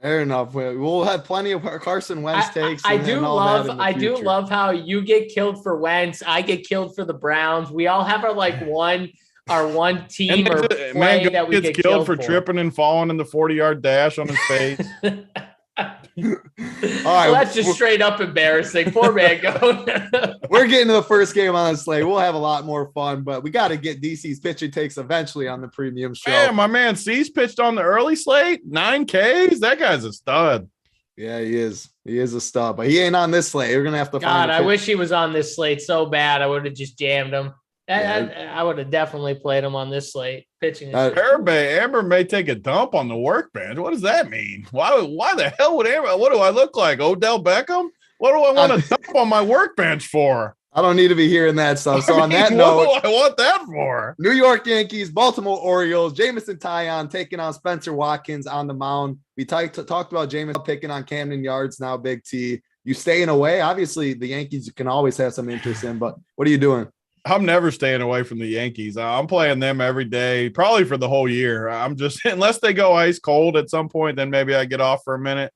Fair enough. We'll have plenty of Carson Wentz takes. I do love how you get killed for Wentz. I get killed for the Browns. We all have our one team or play that we get killed for tripping and falling in the 40-yard dash on his face. All right, that's just straight up embarrassing. Poor man. We're getting to the first game on the slate. We'll have a lot more fun, but we got to get DC's pitching takes eventually on the premium show. Man, my man C's pitched on the early slate, 9 Ks. That guy's a stud. Yeah, he is. He is a stud, but he ain't on this slate. We're gonna have to. God, I wish he was on this slate so bad. I would have just jammed him. I would have definitely played him on this slate. Pitching. Amber may take a dump on the workbench. What does that mean? Why the hell would Amber? What do I look like? Odell Beckham? What do I want to dump on my workbench for? I don't need to be hearing that stuff. So on that note, what do I want that for? New York Yankees, Baltimore Orioles, Jameson Taillon taking on Spencer Watkins on the mound. We talked about Jameson picking on Camden Yards now, Big T. You staying away? Obviously, the Yankees can always have some interest in, but what are you doing? I'm never staying away from the Yankees. I'm playing them every day, probably for the whole year. I'm just, unless they go ice cold at some point, then maybe I get off for a minute.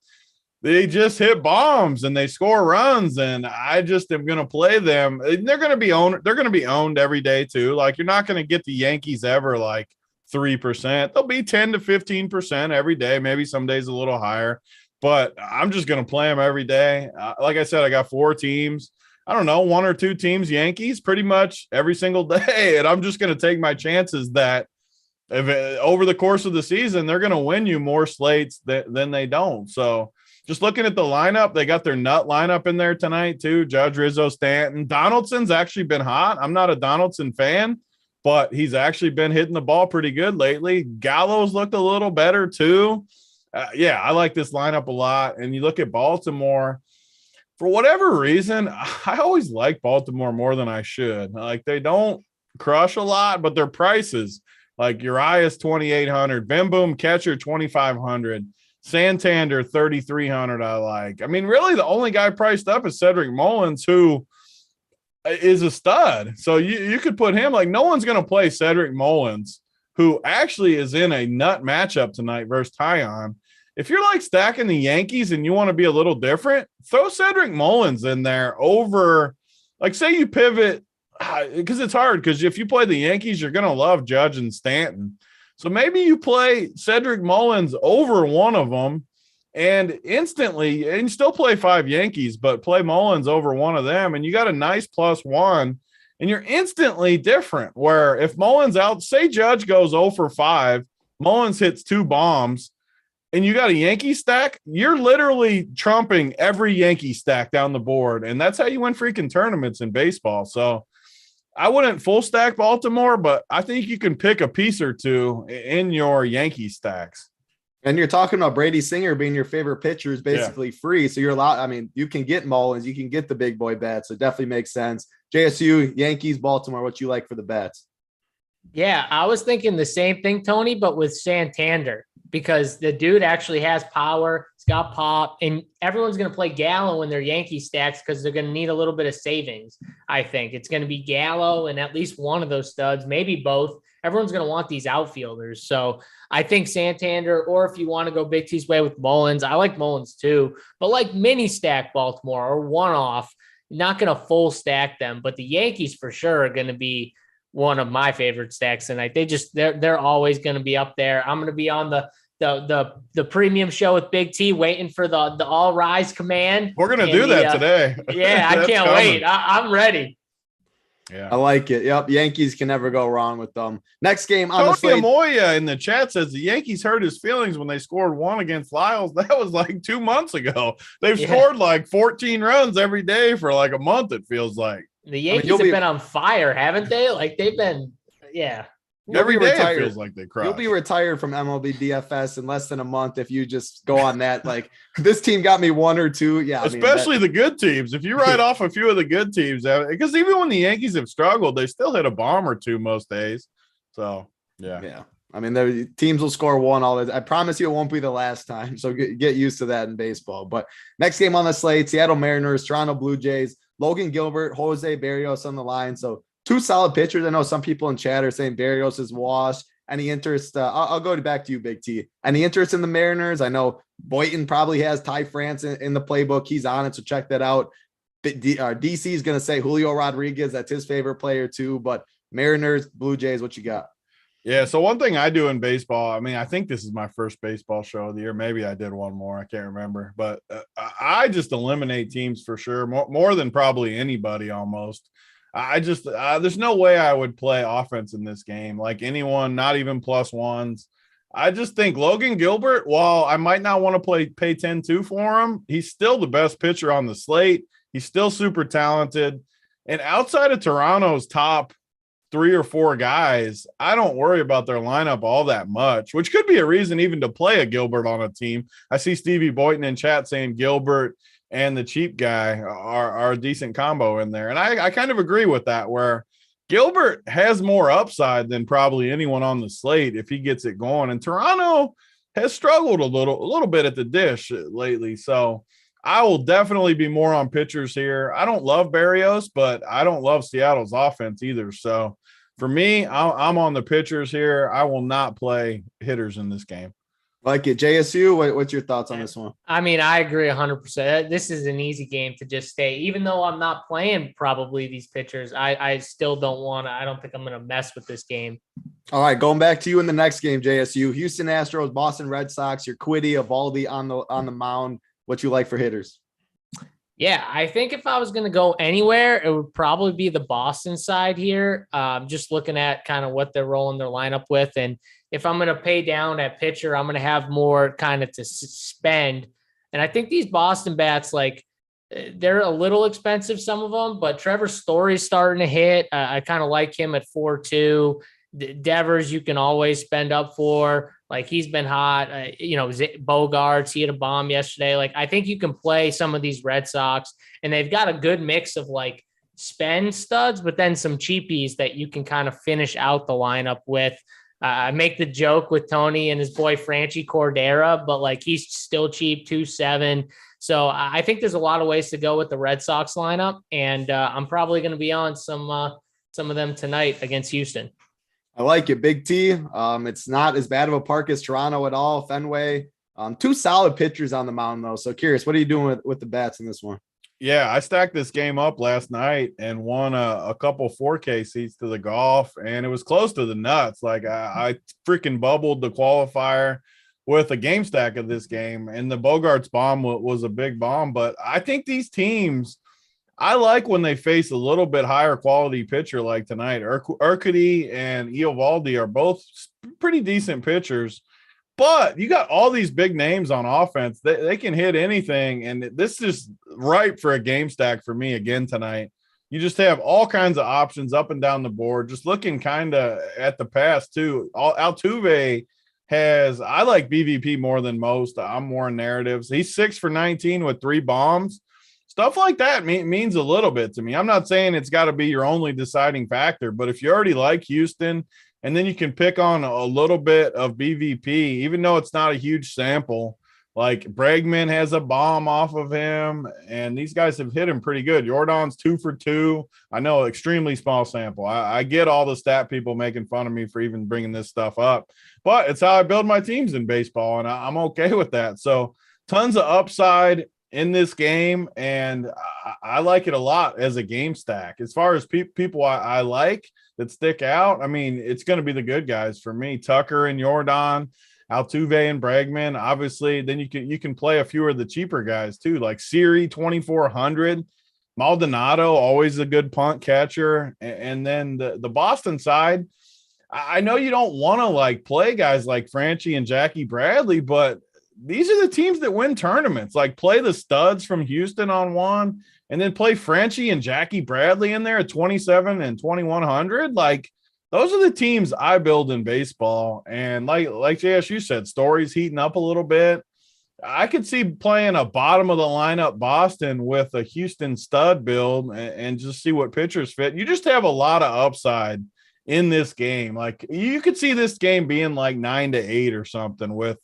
They just hit bombs and they score runs, and I just am going to play them. They're going to be owned. They're going to be owned every day too. Like, you're not going to get the Yankees ever like 3%. They'll be 10 to 15% every day. Maybe some days a little higher, but I'm just going to play them every day. Like I said, I got 4 teams. I don't know, 1 or 2 teams, Yankees, pretty much every single day. And I'm just going to take my chances that over the course of the season, they're going to win you more slates than they don't. So just looking at the lineup, they got their nut lineup in there tonight too. Judge, Rizzo, Stanton. Donaldson's actually been hot. I'm not a Donaldson fan, but he's actually been hitting the ball pretty good lately. Gallows looked a little better too. Yeah, I like this lineup a lot. And you look at Baltimore, for whatever reason, I always like Baltimore more than I should. Like, they don't crush a lot, but their prices, like Urias 2,800, Bim Boom catcher 2,500, Santander 3,300. I like. I mean, really, the only guy priced up is Cedric Mullins, who is a stud. So you could put him, like, no one's going to play Cedric Mullins, who actually is in a nut matchup tonight versus Taillon. If you're like stacking the Yankees and you want to be a little different, throw Cedric Mullins in there over, like, say you pivot, because it's hard, because if you play the Yankees, you're going to love Judge and Stanton. So maybe you play Cedric Mullins over one of them and instantly, and still play 5 Yankees, but play Mullins over one of them, and you got a nice +1, and you're instantly different. Where if Mullins out, say Judge goes 0 for 5, Mullins hits 2 bombs, and you got a Yankee stack, you're literally trumping every Yankee stack down the board. And that's how you win freaking tournaments in baseball. So I wouldn't full stack Baltimore, but I think you can pick a piece or two in your Yankee stacks. And you're talking about Brady Singer being your favorite pitcher is basically free. So you're allowed, I mean, you can get Mullins, you can get the big boy bets. So it definitely makes sense. JSU, Yankees, Baltimore, what you like for the bets? Yeah, I was thinking the same thing, Tony, but with Santander, because the dude actually has power. He's got pop, and everyone's going to play Gallo in their Yankee stacks because they're going to need a little bit of savings. I think it's going to be Gallo and at least one of those studs, maybe both. Everyone's going to want these outfielders. So I think Santander, or if you want to go Big T's way with Mullins, I like Mullins too, but like mini stack Baltimore or one off, not going to full stack them, but the Yankees for sure are going to be one of my favorite stacks tonight. They're always going to be up there. I'm going to be on the premium show with Big T waiting for the all rise command. We're going to do that today. Yeah, I can't wait. I'm ready. Yeah, I like it. Yep, Yankees can never go wrong with them. Next game on the slate. Moya in the chat says the Yankees hurt his feelings when they scored one against Lyles. That was like 2 months ago. They've scored like 14 runs every day for like a month, it feels like. The Yankees have been on fire, haven't they? Like they've been, Every day it feels like they cry. You'll be retired from MLB DFS in less than a month if you just go on that. Like this team got me one or two. Yeah, especially the good teams. If you write off a few of the good teams, because even when the Yankees have struggled, they still hit a bomb or two most days. So yeah. I mean, the teams will score one all the. I promise you, it won't be the last time. So get used to that in baseball. But next game on the slate: Seattle Mariners, Toronto Blue Jays. Logan Gilbert, Jose Berrios on the line. So two solid pitchers. I know some people in chat are saying Berrios is washed. Any interest? I'll go back to you, Big T. Any interest in the Mariners? I know Boynton probably has Ty France in the playbook. He's on it, so check that out. DC is going to say Julio Rodriguez. That's his favorite player too. But Mariners, Blue Jays, what you got? Yeah, so one thing I do in baseball, I mean, I think this is my first baseball show of the year. Maybe I did one more. I can't remember. But I just eliminate teams for sure, more than probably anybody almost. I just there's no way I would play offense in this game, like anyone, not even plus ones. I just think Logan Gilbert, while I might not want to pay 10-2 for him, he's still the best pitcher on the slate. He's still super talented. And outside of Toronto's top 3 or 4 guys, I don't worry about their lineup all that much, which could be a reason even to play a Gilbert on a team. I see Stevie Boynton in chat saying Gilbert and the cheap guy are a decent combo in there. And I kind of agree with that, where Gilbert has more upside than probably anyone on the slate if he gets it going. And Toronto has struggled a little bit at the dish lately. So I will definitely be more on pitchers here. I don't love Berrios, but I don't love Seattle's offense either. So for me, I'm on the pitchers here. I will not play hitters in this game. Like it. JSU, what's your thoughts on this one? I mean, I agree 100%. This is an easy game to just stay. Even though I'm not playing probably these pitchers, I still don't want to. I don't think I'm going to mess with this game. All right, going back to you in the next game, JSU. Houston Astros, Boston Red Sox, your Quiddy, Evaldi on the mound. What you like for hitters? Yeah, I think if I was going to go anywhere, it would probably be the Boston side here. Just looking at kind of what they're rolling their lineup with. And if I'm going to pay down at pitcher, I'm going to have more kind of to spend. And I think these Boston bats, like, they're a little expensive, some of them, but Trevor Story's starting to hit. I kind of like him at 4.2. Devers, you can always spend up for. Like, he's been hot. Bogarts, he hit a bomb yesterday. Like, I think you can play some of these Red Sox, and they've got a good mix of like spend studs, but then some cheapies that you can kind of finish out the lineup with. I make the joke with Tony and his boy Franchi Cordera, but like he's still cheap, 2.7. So I think there's a lot of ways to go with the Red Sox lineup, and I'm probably going to be on some of them tonight against Houston. I like it, Big T. It's not as bad of a park as Toronto at all. Fenway, two solid pitchers on the mound though. So curious, what are you doing with the bats in this one? Yeah, I stacked this game up last night and won a couple 4K seats to the golf, and it was close to the nuts. Like I freaking bubbled the qualifier with a game stack of this game, and the Bogarts bomb was a big bomb. But I think these teams, I like when they face a little bit higher quality pitcher like tonight. Urquidy and Eovaldi are both pretty decent pitchers. But you got all these big names on offense. They can hit anything. And this is ripe for a game stack for me again tonight. You just have all kinds of options up and down the board. Just looking kind of at the past, too. Altuve I like BVP more than most. I'm more in narratives. He's 6 for 19 with 3 bombs. Stuff like that means a little bit to me. I'm not saying it's got to be your only deciding factor, but if you already like Houston, and then you can pick on a little bit of BVP, even though it's not a huge sample. Like Bregman has a bomb off of him, and these guys have hit him pretty good. Jordan's 2 for 2. I know, extremely small sample. I get all the stat people making fun of me for even bringing this stuff up, but it's how I build my teams in baseball, and I'm okay with that. So tons of upside in this game, and I like it a lot as a game stack. As far as people I like that stick out, I mean, it's going to be the good guys for me. Tucker and Jordan, Altuve and Bregman, obviously. Then you can play a few of the cheaper guys too, like Siri 2,400, Maldonado, always a good punt catcher, and then the Boston side. I know you don't want to like play guys like Franchi and Jackie Bradley, but these are the teams that win tournaments. Like play the studs from Houston on one, and then play Franchi and Jackie Bradley in there at 27 and 2,100. Like those are the teams I build in baseball. And like JSU said, Story's heating up a little bit. I could see playing a bottom of the lineup Boston with a Houston stud build and just see what pitchers fit. You just have a lot of upside in this game. Like you could see this game being like 9-8 or something with,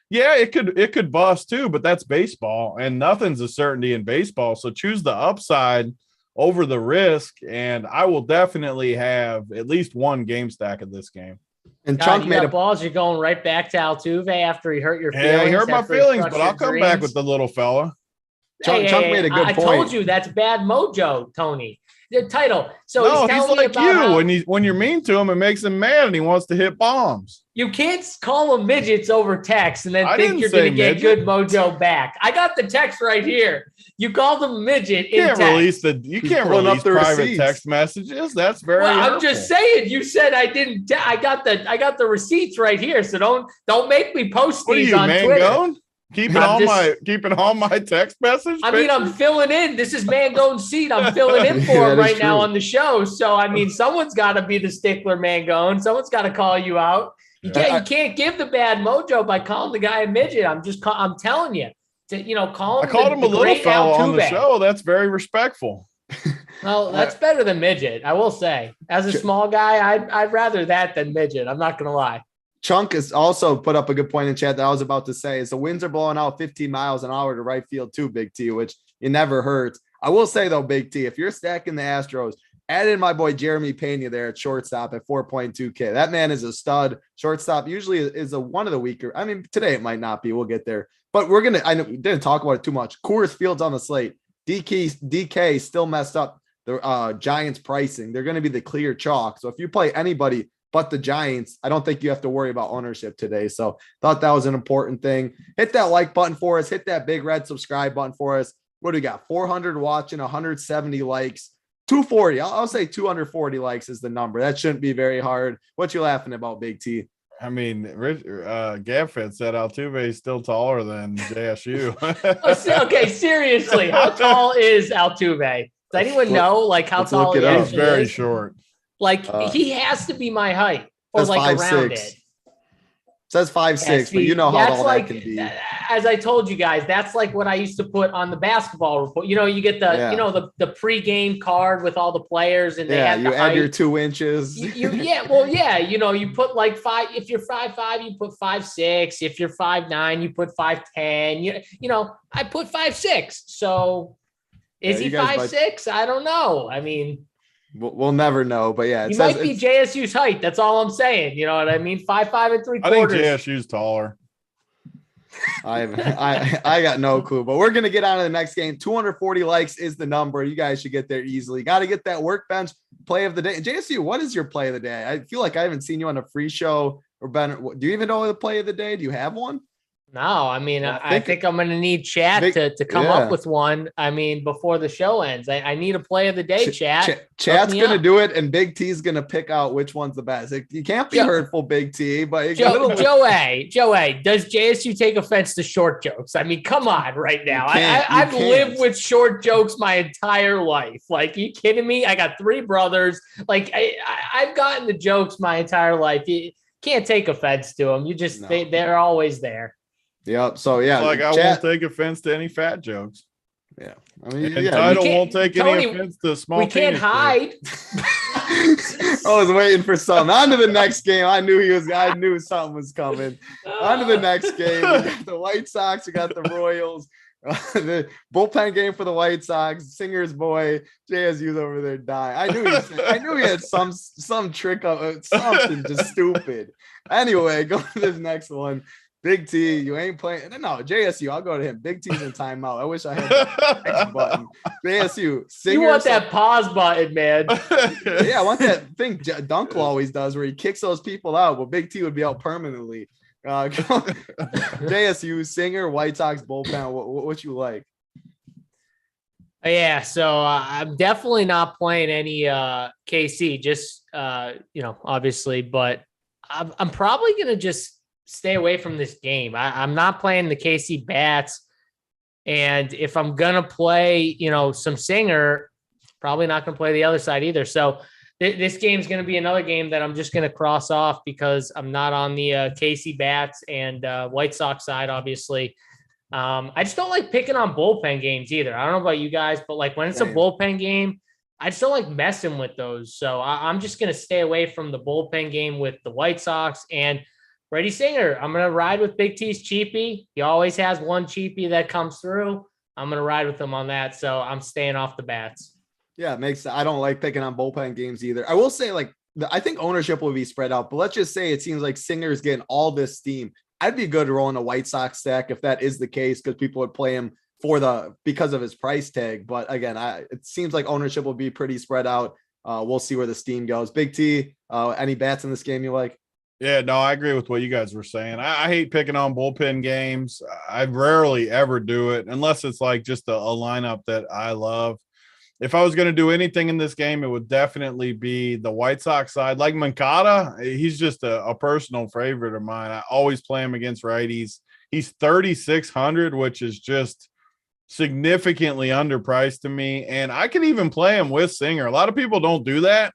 yeah, it could bust too, but that's baseball and nothing's a certainty in baseball. So choose the upside over the risk. And I will definitely have at least one game stack of this game. And Chunk you made got balls. You're going right back to Altuve after he hurt your feelings. Yeah, he hurt my feelings, but I'll come back with the the little fella. Chunk made a good point. I told you that's bad mojo, Tony. The title. So no, he's like you. When you're mean to him, it makes him mad and he wants to hit bombs. You can't call them midgets over text and then think you're going to get good mojo back. I got the text right here. You called them midget. You can't release private receipts. Text messages. That's very. Well, I'm just saying. You said I didn't. I got the receipts right here. So don't make me post these on Twitter. Keeping all my text message. I mean, I'm filling in. This is Mangone's seat. I'm filling in for him right now on the show. So I mean, someone's got to be the stickler, Mangone. Someone's got to call you out. You can't give the bad mojo by calling the guy a midget. I'm telling you. Call him. I called him a little fellow on the show. That's very respectful. Well, that's better than midget, I will say. As a small guy, I'd rather that than midget. I'm not going to lie. Chunk has also put up a good point in chat that I was about to say is the winds are blowing out 15 miles an hour to right field too, Big T, which it never hurts. I will say though, Big T, if you're stacking the Astros, add in my boy Jeremy Pena there at shortstop at 4.2K. That man is a stud. Shortstop usually is one of the weaker. I mean, today it might not be. We'll get there. But I know we didn't talk about it too much. Coors Field's on the slate. DK still messed up the Giants pricing. They're going to be the clear chalk. So if you play anybody but the Giants, I don't think you have to worry about ownership today. So thought that was an important thing. Hit that like button for us. Hit that big red subscribe button for us. What do we got? 400 watching, 170 likes, 240. I'll say 240 likes is the number. That shouldn't be very hard. What you laughing about, Big T? I mean, Gaffett said Altuve is still taller than JSU. Okay, seriously, how tall is Altuve? Does anyone know like how tall he is? He's very short. Like he has to be my height or like around it. Says 5'6", but you know how tall that can be. As I told you guys, that's like what I used to put on the basketball report. You get the the pregame card with all the players, and they have you add your 2 inches. You put like 5. If you're 5'5", you put 5'6". If you're 5'9", you put 5'10". I put 5'6". So is he 5'6"? I don't know. I mean. We'll never know, but yeah, he might be JSU's height. That's all I'm saying. You know what I mean? 5'5" and 3/4. I think JSU's taller. I got no clue, but we're gonna get on to the next game. 240 likes is the number. You guys should get there easily. Got to get that workbench play of the day. JSU, what is your play of the day? I feel like I haven't seen you on a free show or been. Do you even know the play of the day? Do you have one? No, I mean, I think I'm going to need chat to come up with one. I mean, before the show ends, I need a play of the day, chat. Chat's going to do it, and Big T's going to pick out which one's the best. You can't be hurtful, Big T, but Joe A, does JSU take offense to short jokes? I mean, come on right now. I've lived with short jokes my entire life. Like, are you kidding me? I got 3 brothers. Like, I've gotten the jokes my entire life. You can't take offense to them. You just, they're always there. Yep. So yeah, like I won't take offense to any fat jokes. Yeah, I mean, Title won't take any offense to small. We can't hide. I was waiting for something. On to the next game. I knew something was coming. On to the next game. We got the White Sox. We got the Royals. The bullpen game for the White Sox. Singer's boy JSU's over there dying. I knew he had some trick of something just stupid. Anyway, go to this next one. Big T, you ain't playing. No, JSU, I'll go to him. Big T's in timeout. I wish I had the X button. JSU, Singer, you want that pause button, man. Yeah, I want that thing Dunkel always does where he kicks those people out. Well, Big T would be out permanently. JSU, Singer, White Sox bullpen. What you like? Yeah, so I'm definitely not playing any KC, just obviously, but I'm probably gonna just stay away from this game. I'm not playing the KC bats, and if I'm gonna play, some Singer, probably not gonna play the other side either. So this game's gonna be another game that I'm just gonna cross off because I'm not on the KC bats and White Sox side, obviously. I just don't like picking on bullpen games either. I don't know about you guys, but like when it's a bullpen game, I just don't like messing with those. So I'm just going to stay away from the bullpen game with the White Sox and Freddie Singer. I'm going to ride with Big T's cheapie. He always has one cheapie that comes through. I'm going to ride with him on that. So I'm staying off the bats. Yeah, it makes. I don't like picking on bullpen games either. I will say, I think ownership will be spread out, but let's just say it seems like Singer's getting all this steam. I'd be good rolling a White Sox stack if that is the case, because people would play him because of his price tag. But again, it seems like ownership will be pretty spread out. We'll see where the steam goes. Big T, any bats in this game you like? Yeah, no, I agree with what you guys were saying. I hate picking on bullpen games. I rarely ever do it unless it's like just a lineup that I love. If I was going to do anything in this game, it would definitely be the White Sox side. Like Moncada, he's just a personal favorite of mine. I always play him against righties. He's 3,600, which is just significantly underpriced to me. And I can even play him with Singer. A lot of people don't do that.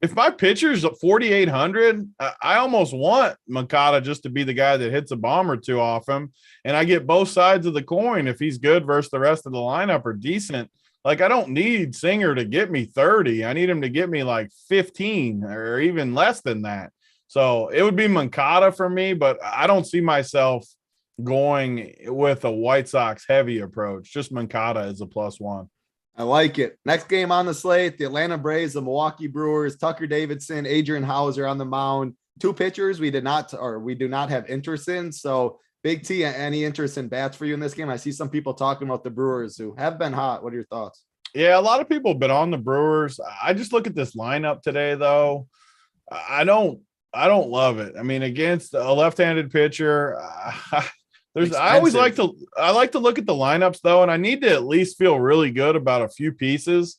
If my pitcher's at 4,800, I almost want Moncada just to be the guy that hits a bomb or two off him. And I get both sides of the coin. If he's good versus the rest of the lineup are decent. Like, I don't need Singer to get me 30. I need him to get me like 15 or even less than that. So it would be Moncada for me, but I don't see myself going with a White Sox heavy approach. Just Moncada is a +1. I like it. Next game on the slate, the Atlanta Braves, the Milwaukee Brewers, Tucker Davidson, Adrian Hauser on the mound. 2 pitchers we do not have interest in. So Big T, any interest in bats for you in this game? I see some people talking about the Brewers who have been hot. What are your thoughts? Yeah, a lot of people have been on the Brewers. I just look at this lineup today, though. I don't love it. I mean, against a left-handed pitcher, I like to look at the lineups though, and I need to at least feel really good about a few pieces.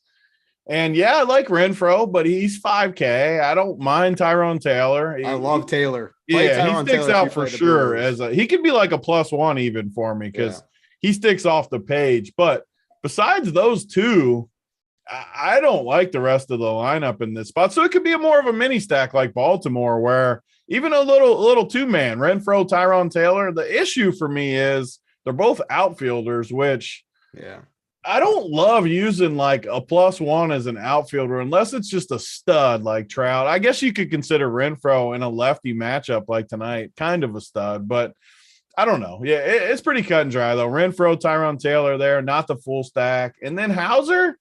And yeah, I like Renfroe, but he's 5K. I don't mind Tyrone Taylor. I love Taylor. He sticks out for sure. He could be like a +1 even for me because he sticks off the page. But besides those 2, I don't like the rest of the lineup in this spot. So it could be more of a mini stack like Baltimore, where even a little 2-man, Renfroe, Tyrone Taylor. The issue for me is they're both outfielders, which I don't love using like a +1 as an outfielder unless it's just a stud like Trout. I guess you could consider Renfroe in a lefty matchup like tonight, kind of a stud, but I don't know. Yeah, it's pretty cut and dry though. Renfroe, Tyrone Taylor there, not the full stack. And then Hauser,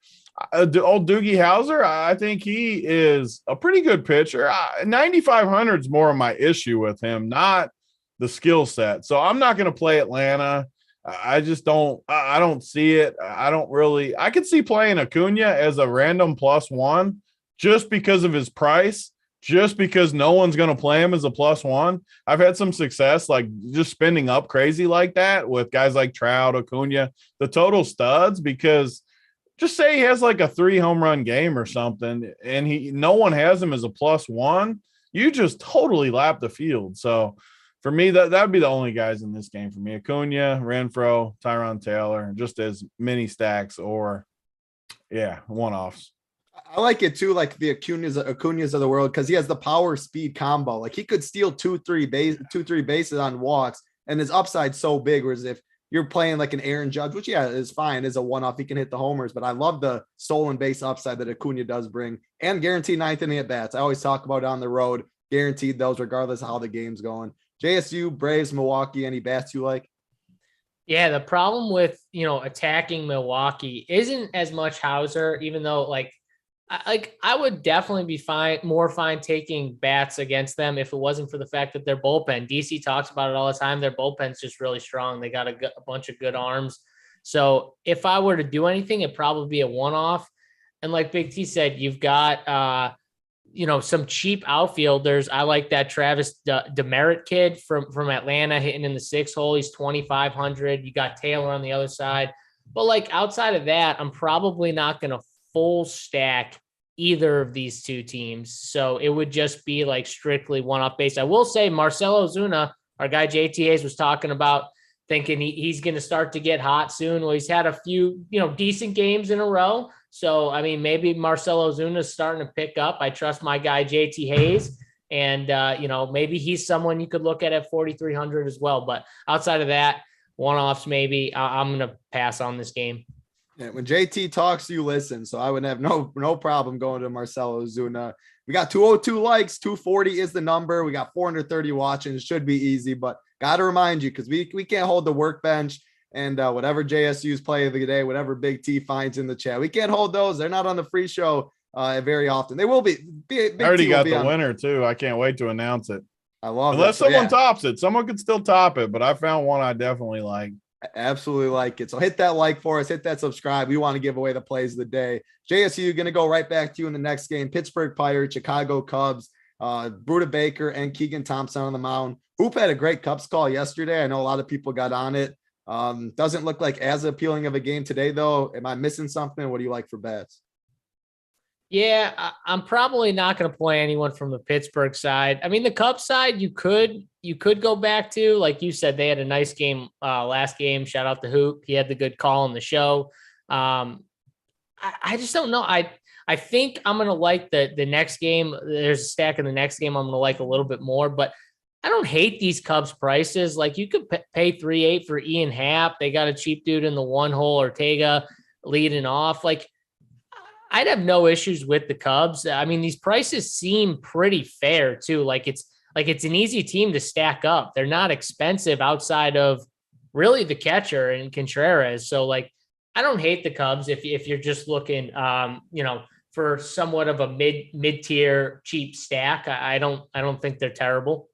old Doogie Howser, I think he is a pretty good pitcher. 9,500 is more of my issue with him, not the skill set. So I'm not going to play Atlanta. I just don't. I don't see it. I could see playing Acuna as a random +1 just because of his price, just because no one's going to play him as a +1. I've had some success, like just spending up crazy like that with guys like Trout, Acuna, the total studs, because just say he has like a 3 home run game or something and no one has him as a +1. You just totally lap the field. So for me, that'd be the only guys in this game for me. Acuna, Renfroe, Tyron Taylor, just as mini stacks or one-offs. I like it too, like the Acuna's of the world, because he has the power speed combo. Like he could steal 2-3 bases on walks, and his upside's so big. Whereas if you're playing like an Aaron Judge, which is fine, is a one-off, he can hit the homers. But I love the stolen base upside that Acuna does bring, and guaranteed 9th inning at bats. I always talk about on the road, guaranteed those regardless of how the game's going. JSU, Braves, Milwaukee, any bats you like? Yeah, the problem with, attacking Milwaukee isn't as much Hauser, even though I would definitely be more fine taking bats against them if it wasn't for the fact that their bullpen, DC talks about it all the time, their bullpen's just really strong. They got a bunch of good arms. So if I were to do anything, it'd probably be a one-off. And like Big T said, you've got, some cheap outfielders. I like that Travis Demerit kid from Atlanta hitting in the 6th hole. He's 2,500. You got Taylor on the other side. But outside of that, I'm probably not going to full stack either of these two teams. So it would just be strictly one-off base. I will say Marcell Ozuna, our guy JTAs was talking about, thinking he's going to start to get hot soon. Well, he's had a few, decent games in a row. So, maybe Marcell Ozuna is starting to pick up. I trust my guy, JT Hayes. And, maybe he's someone you could look at 4,300 as well. But outside of that, one-offs, maybe I'm going to pass on this game. Yeah, when JT talks, you listen. So I would have no problem going to Marcell Ozuna. We got 202 likes, 240 is the number. We got 430 watching. It should be easy, but got to remind you, because we can't hold the workbench and whatever JSU's play of the day, whatever Big T finds in the chat, we can't hold those. They're not on the free show very often. They will be. Big I already T got the winner too. I can't wait to announce it. I love Unless it. So, someone tops it. Someone could still top it, but I found one I definitely like. Absolutely like it. So hit that like for us, hit that subscribe. We want to give away the plays of the day. JSU going to go right back to you in the next game. Pittsburgh Pirates, Chicago Cubs, Bruda Baker and Keegan Thompson on the mound. Hoop had a great Cubs call yesterday. I know a lot of people got on it. Doesn't look like as appealing of a game today though. Am I missing something? What do you like for bets? Yeah, I'm probably not going to play anyone from the Pittsburgh side. The Cubs side, you could go back to, like you said, they had a nice game last game. Shout out to Hoop. He had the good call on the show. I just don't know. I think I'm going to like the next game. There's a stack in the next game I'm going to like a little bit more, but I don't hate these Cubs prices. You could pay 3.8 for Ian Happ. They got a cheap dude in the 1-hole, Ortega leading off. I'd have no issues with the Cubs. These prices seem pretty fair too. It's an easy team to stack up. They're not expensive outside of really the catcher and Contreras. So I don't hate the Cubs if you're just looking, for somewhat of a mid-tier cheap stack. I don't think they're terrible.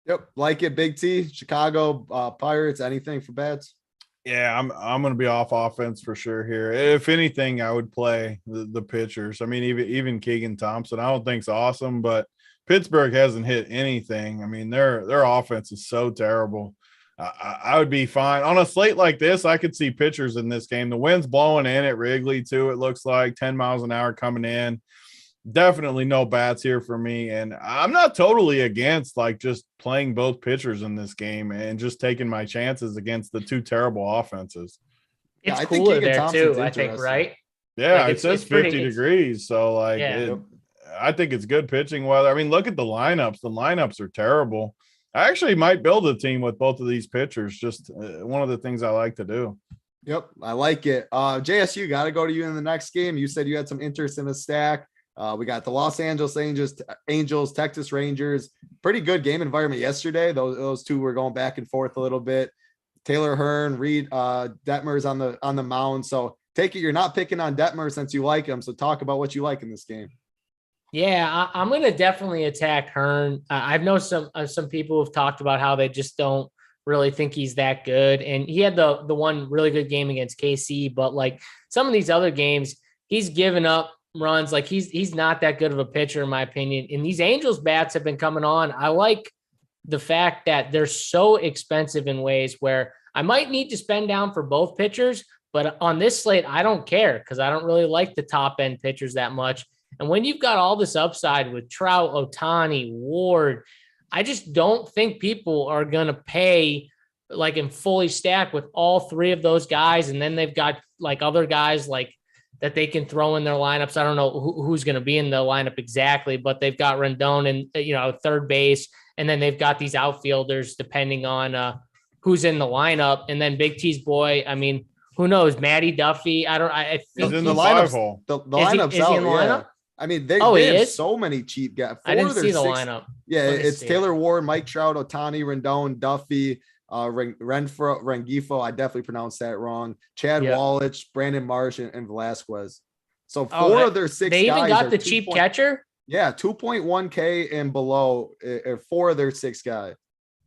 Yep. Like it. Big T, Chicago Pirates, anything for bets? Yeah, I'm going to be off offense for sure here. If anything, I would play the pitchers. Even Keegan Thompson, I don't think's awesome, but Pittsburgh hasn't hit anything. Their offense is so terrible. I would be fine on a slate like this. I could see pitchers in this game. The wind's blowing in at Wrigley too. It looks like 10 miles an hour coming in. Definitely no bats here for me. And I'm not totally against just playing both pitchers in this game and just taking my chances against the two terrible offenses. It's cooler there too, I think, right? Yeah, it says 50 degrees. So I think it's good pitching weather. Look at the lineups. The lineups are terrible. I actually might build a team with both of these pitchers. Just one of the things I like to do. Yep. I like it. JSU, got to go to you in the next game. You said you had some interest in the stack. We got the Los Angeles Angels, Texas Rangers. Pretty good game environment yesterday. Those two were going back and forth a little bit. Taylor Hearn, Reed Detmer's on the mound. So take it you're not picking on Detmer since you like him. So talk about what you like in this game. Yeah, I'm going to definitely attack Hearn. I've known some people who've talked about how they just don't really think he's that good. And he had the one really good game against KC, but some of these other games, he's given up runs. Like he's not that good of a pitcher in my opinion. And these Angels bats have been coming on. I like the fact that they're so expensive in ways where I might need to spend down for both pitchers, but on this slate, I don't care because I don't really like the top end pitchers that much. And when you've got all this upside with Trout, Ohtani, Ward, I just don't think people are going to pay like in fully stack with all three of those guys. And then they've got like other guys like that they can throw in their lineups. I don't know who's going to be in the lineup exactly, but they've got Rendon and, third base. And then they've got these outfielders depending on who's in the lineup. And then Big T's boy, I mean, who knows? Matty Duffy. I think he's in the five hole. The lineup's is out. He in the lineup? I mean, they have so many cheap guys. I didn't see the lineup. Yeah, it's Taylor Ward, Mike Trout, Ohtani, Rendon, Duffy, Rengifo. I definitely pronounced that wrong. Chad Wallich, Brandon Marsh, and Velasquez. So four of their six guys. They even got the cheap catcher? Yeah, 2.1K and below four of their six guys.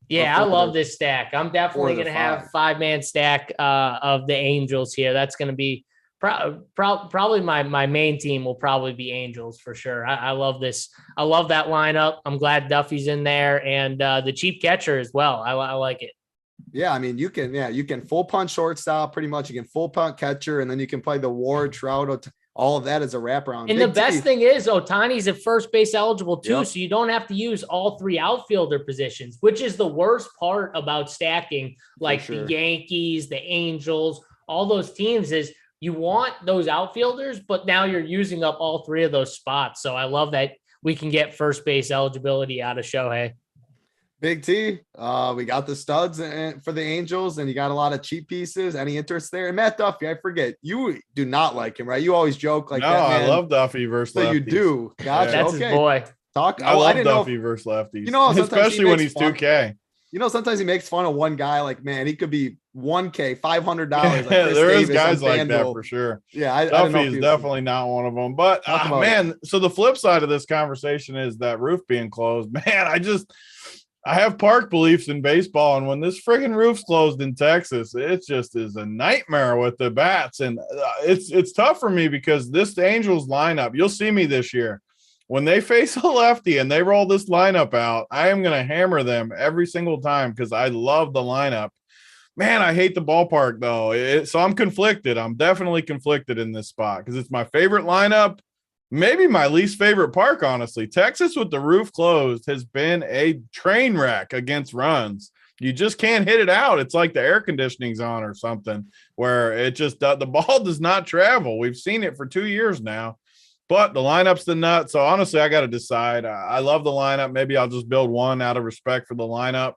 Yeah, I love this stack. I'm definitely going to have 5-man stack of the Angels here. That's going to be probably my main team will probably be Angels for sure. I love this. I love that lineup. I'm glad Duffy's in there and the cheap catcher as well. I like it. Yeah, I mean, you can full punt shortstop pretty much. You can full punt catcher, and then you can play the Ward, Trout, all of that as a wraparound. And the best thing is Ohtani's at first base eligible too, so you don't have to use all three outfielder positions, which is the worst part about stacking, like the Yankees, the Angels, all those teams is you want those outfielders, but now you're using up all three of those spots. So I love that we can get first base eligibility out of Shohei. Big T, we got the studs for the Angels, and you got a lot of cheap pieces. Any interest there? And Matt Duffy, I forget, you do not like him, right? You always joke like that. Man. I love Duffy versus lefties. So you do. Gotcha. That's his boy. I love Duffy versus lefties. Especially when he's 2K. Sometimes he makes fun of one guy. Like, man, he could be 1K, $500. Like there is guys like that for sure. Yeah, Duffy is definitely not one of them. But man, so the flip side of this conversation is that roof being closed. Man, I have park beliefs in baseball, and when this friggin' roof's closed in Texas, it just is a nightmare with the bats. And it's tough for me because this Angels lineup, you'll see me this year. When they face a lefty and they roll this lineup out, I am going to hammer them every single time because I love the lineup. Man, I hate the ballpark, though. So I'm conflicted. I'm definitely conflicted in this spot because it's my favorite lineup. Maybe my least favorite park, honestly. Texas with the roof closed has been a train wreck against runs. You just can't hit it out. It's like the air conditioning's on or something where it just the ball does not travel. We've seen it for 2 years now, but the lineup's the nut. So honestly, I got to decide. I love the lineup. Maybe I'll just build one out of respect for the lineup.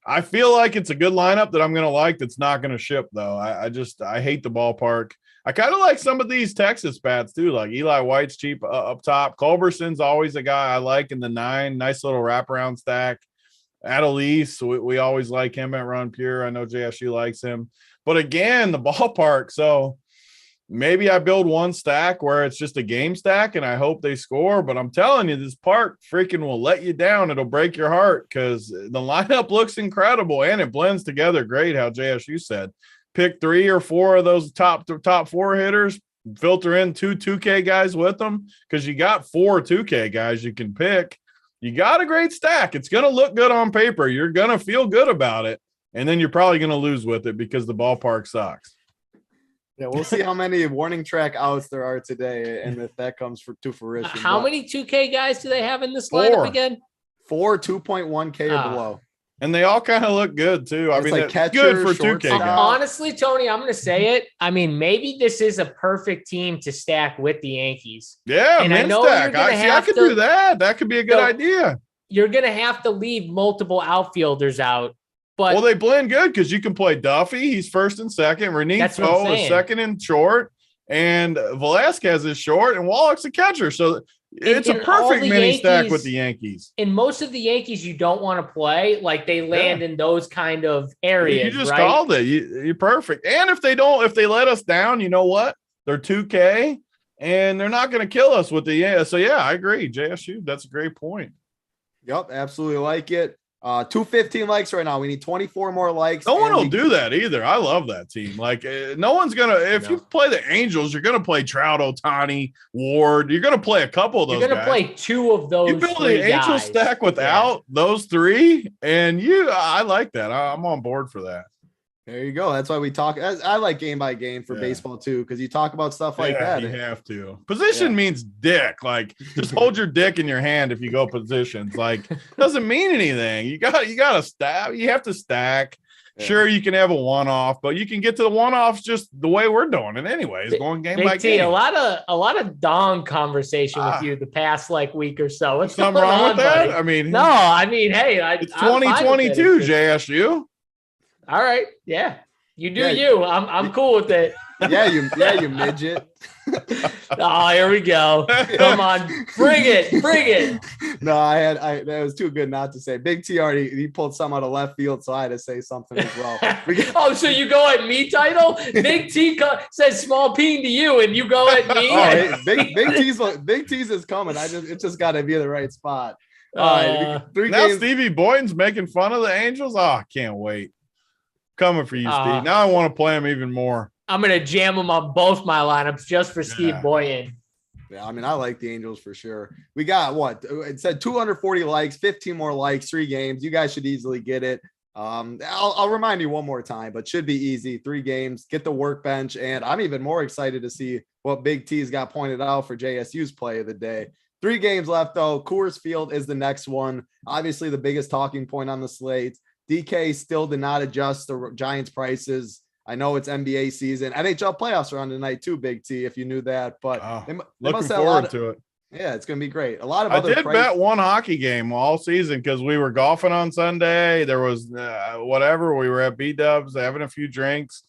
I feel like it's a good lineup that I'm going to like that's not going to ship, though. I hate the ballpark. I kind of like some of these Texas bats too, like Eli White's cheap up top. Culberson's always a guy I like in the 9. Nice little wraparound stack. Adelise, we always like him at Run Pure. I know JSU likes him. But again, the ballpark. So maybe I build one stack where it's just a game stack and I hope they score. But I'm telling you, this park freaking will let you down. It'll break your heart because the lineup looks incredible and it blends together great, how JSU said. Pick 3 or 4 of those top 4 hitters, filter in 2 2K guys with them because you got 4 2K guys you can pick. You got a great stack. It's going to look good on paper. You're going to feel good about it, and then you're probably going to lose with it because the ballpark sucks. Yeah, we'll see how many warning track outs there are today and if that comes to fruition. How many 2K guys do they have in this lineup again? 4 2.1K or below. And they all kind of look good, too. I mean, like it's good for 2K guys. Honestly, Tony, I'm going to say it. I mean, maybe this is a perfect team to stack with the Yankees. Yeah, and I know stack. I could do that. That could be a good idea. You're going to have to leave multiple outfielders out. But they blend good because you can play Duffy. He's first and second. Renito is second and short. And Velasquez is short. And Wallach's a catcher. So it's a perfect mini stack with the Yankees. In most of the Yankees, you don't want to play. Like they land in those kind of areas. You just called it. You're perfect. And if they let us down, you know what? They're 2K and they're not going to kill us with the. So yeah, I agree. JSU, that's a great point. Yep, absolutely like it. 215 likes right now. We need 24 more likes. No one will do that either. I love that team. Like, no one's gonna. If you play the Angels, you're gonna play Trout, Ohtani, Ward. You're gonna play a couple of those. You're gonna guys. play two of those. You build the Angel stack without those three, and I like that. I'm on board for that. There you go. That's why we talk. I like game by game for baseball too, because you talk about stuff like that. You have to. Position means dick. Like, just hold your dick in your hand if you go positions. Like, doesn't mean anything. You got to stack. You have to stack. Yeah. Sure, you can have a one-off, but you can get to the one-offs just the way we're doing it anyways, going game by game. A lot of dong conversation with you the past week or so. What's something wrong with that? I mean, no. I mean, hey, it's 2022, JSU. All right. Yeah. You do you. I'm cool with it. You midget. Oh, here we go. Come on. Bring it. No, that was too good not to say. Big T he pulled some out of left field, so I had to say something as well. Oh, so you go at me title? Big T says small peen to you, and you go at me? Oh, hey, Big T's is coming. It just got to be the right spot. All right. Now Stevie Boynton's making fun of the Angels. Oh, I can't wait. Coming for you, Steve. Now I want to play him even more. I'm going to jam him on both my lineups just for Steve Boynton. Yeah, I mean, I like the Angels for sure. We got it said 240 likes, 15 more likes, 3 games. You guys should easily get it. I'll remind you one more time, but should be easy. 3 games, get the workbench. And I'm even more excited to see what Big T's got pointed out for JSU's play of the day. 3 games left, though. Coors Field is the next one. Obviously, the biggest talking point on the slate. DK still did not adjust the Giants prices. I know it's NBA season. NHL playoffs are on tonight too, Big T, if you knew that. But looking forward to it. Yeah, it's going to be great. A lot of I did bet one hockey game all season because we were golfing on Sunday. There was whatever. We were at B-Dubs having a few drinks.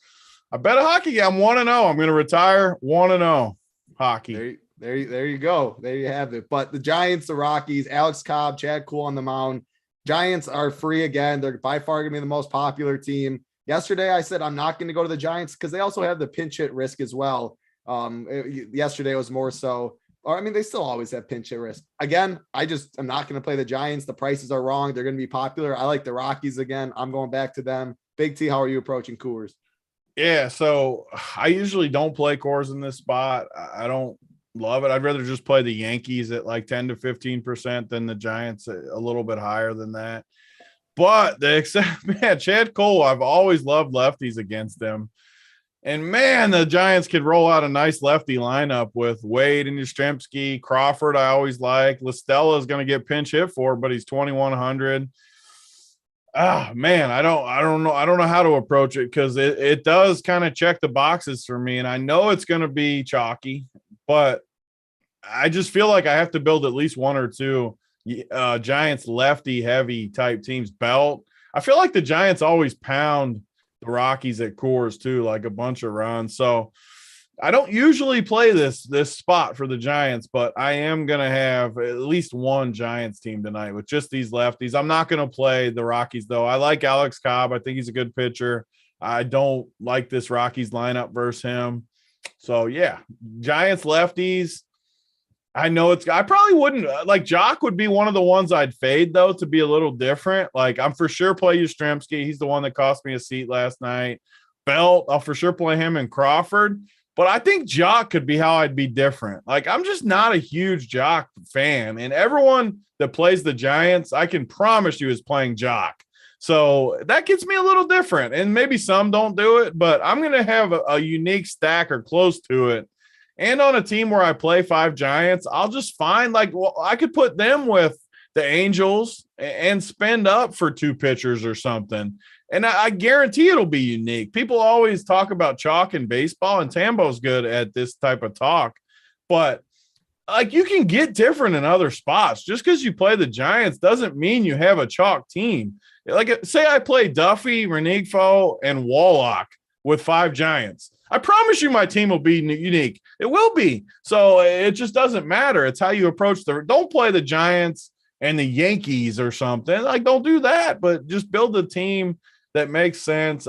I bet a hockey game. I'm 1-0. I'm going to retire 1-0 hockey. There you go. There you have it. But the Giants, the Rockies, Alex Cobb, Chad Kuhl on the mound. Giants are free again. They're by far going to be the most popular team. Yesterday, I said I'm not going to go to the Giants because they also have the pinch hit risk as well. Yesterday was more so. Or, I mean, they still always have pinch hit risk. Again, I'm not going to play the Giants. The prices are wrong. They're going to be popular. I like the Rockies again. I'm going back to them. Big T, how are you approaching Coors? Yeah, so I usually don't play Coors in this spot. I don't love it. I'd rather just play the Yankees at like 10 to 15% than the Giants a little bit higher than that. But Chad Cole, I've always loved lefties against them. And man, the Giants could roll out a nice lefty lineup with Wade and Yastrzemski, Crawford. I always like. Listella is going to get pinch hit for, but he's 2,100. Man, I don't know how to approach it because it does kind of check the boxes for me. And I know it's going to be chalky, but I just feel like I have to build at least 1 or 2 Giants lefty heavy type teams. Belt. I feel like the Giants always pound the Rockies at Coors too, like a bunch of runs. So I don't usually play this spot for the Giants, but I am going to have at least one Giants team tonight with just these lefties. I'm not going to play the Rockies though. I like Alex Cobb. I think he's a good pitcher. I don't like this Rockies lineup versus him. So yeah, Giants lefties. I know I probably wouldn't like Jock would be one of the ones I'd fade though, to be a little different. Like I'm for sure play Yastrzemski. He's the one that cost me a seat last night. Belt, I'll for sure play him and Crawford, but I think Jock could be how I'd be different. Like I'm just not a huge Jock fan, and everyone that plays the Giants, I can promise you is playing Jock. So that gets me a little different, and maybe some don't do it, but I'm going to have a unique stack or close to it. And on a team where I play 5 Giants, I'll just find I could put them with the Angels and spend up for 2 pitchers or something. And I guarantee it'll be unique. People always talk about chalk in baseball, and Tambo's good at this type of talk. But like you can get different in other spots. Just because you play the Giants doesn't mean you have a chalk team. Like say I play Duffy, Renigfo, and Wallach with 5 Giants. I promise you my team will be unique. It will be. So it just doesn't matter. It's how you approach don't play the Giants and the Yankees or something. Like don't do that, but just build a team that makes sense.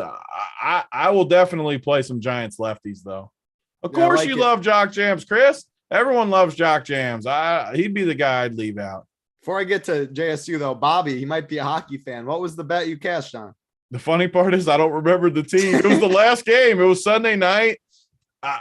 I will definitely play some Giants lefties though. Of course you love Jock Jams, Chris. Everyone loves Jock Jams. He'd be the guy I'd leave out. Before I get to JSU though, Bobby, he might be a hockey fan. What was the bet you cashed on? The funny part is I don't remember the team. It was the last game. It was Sunday night.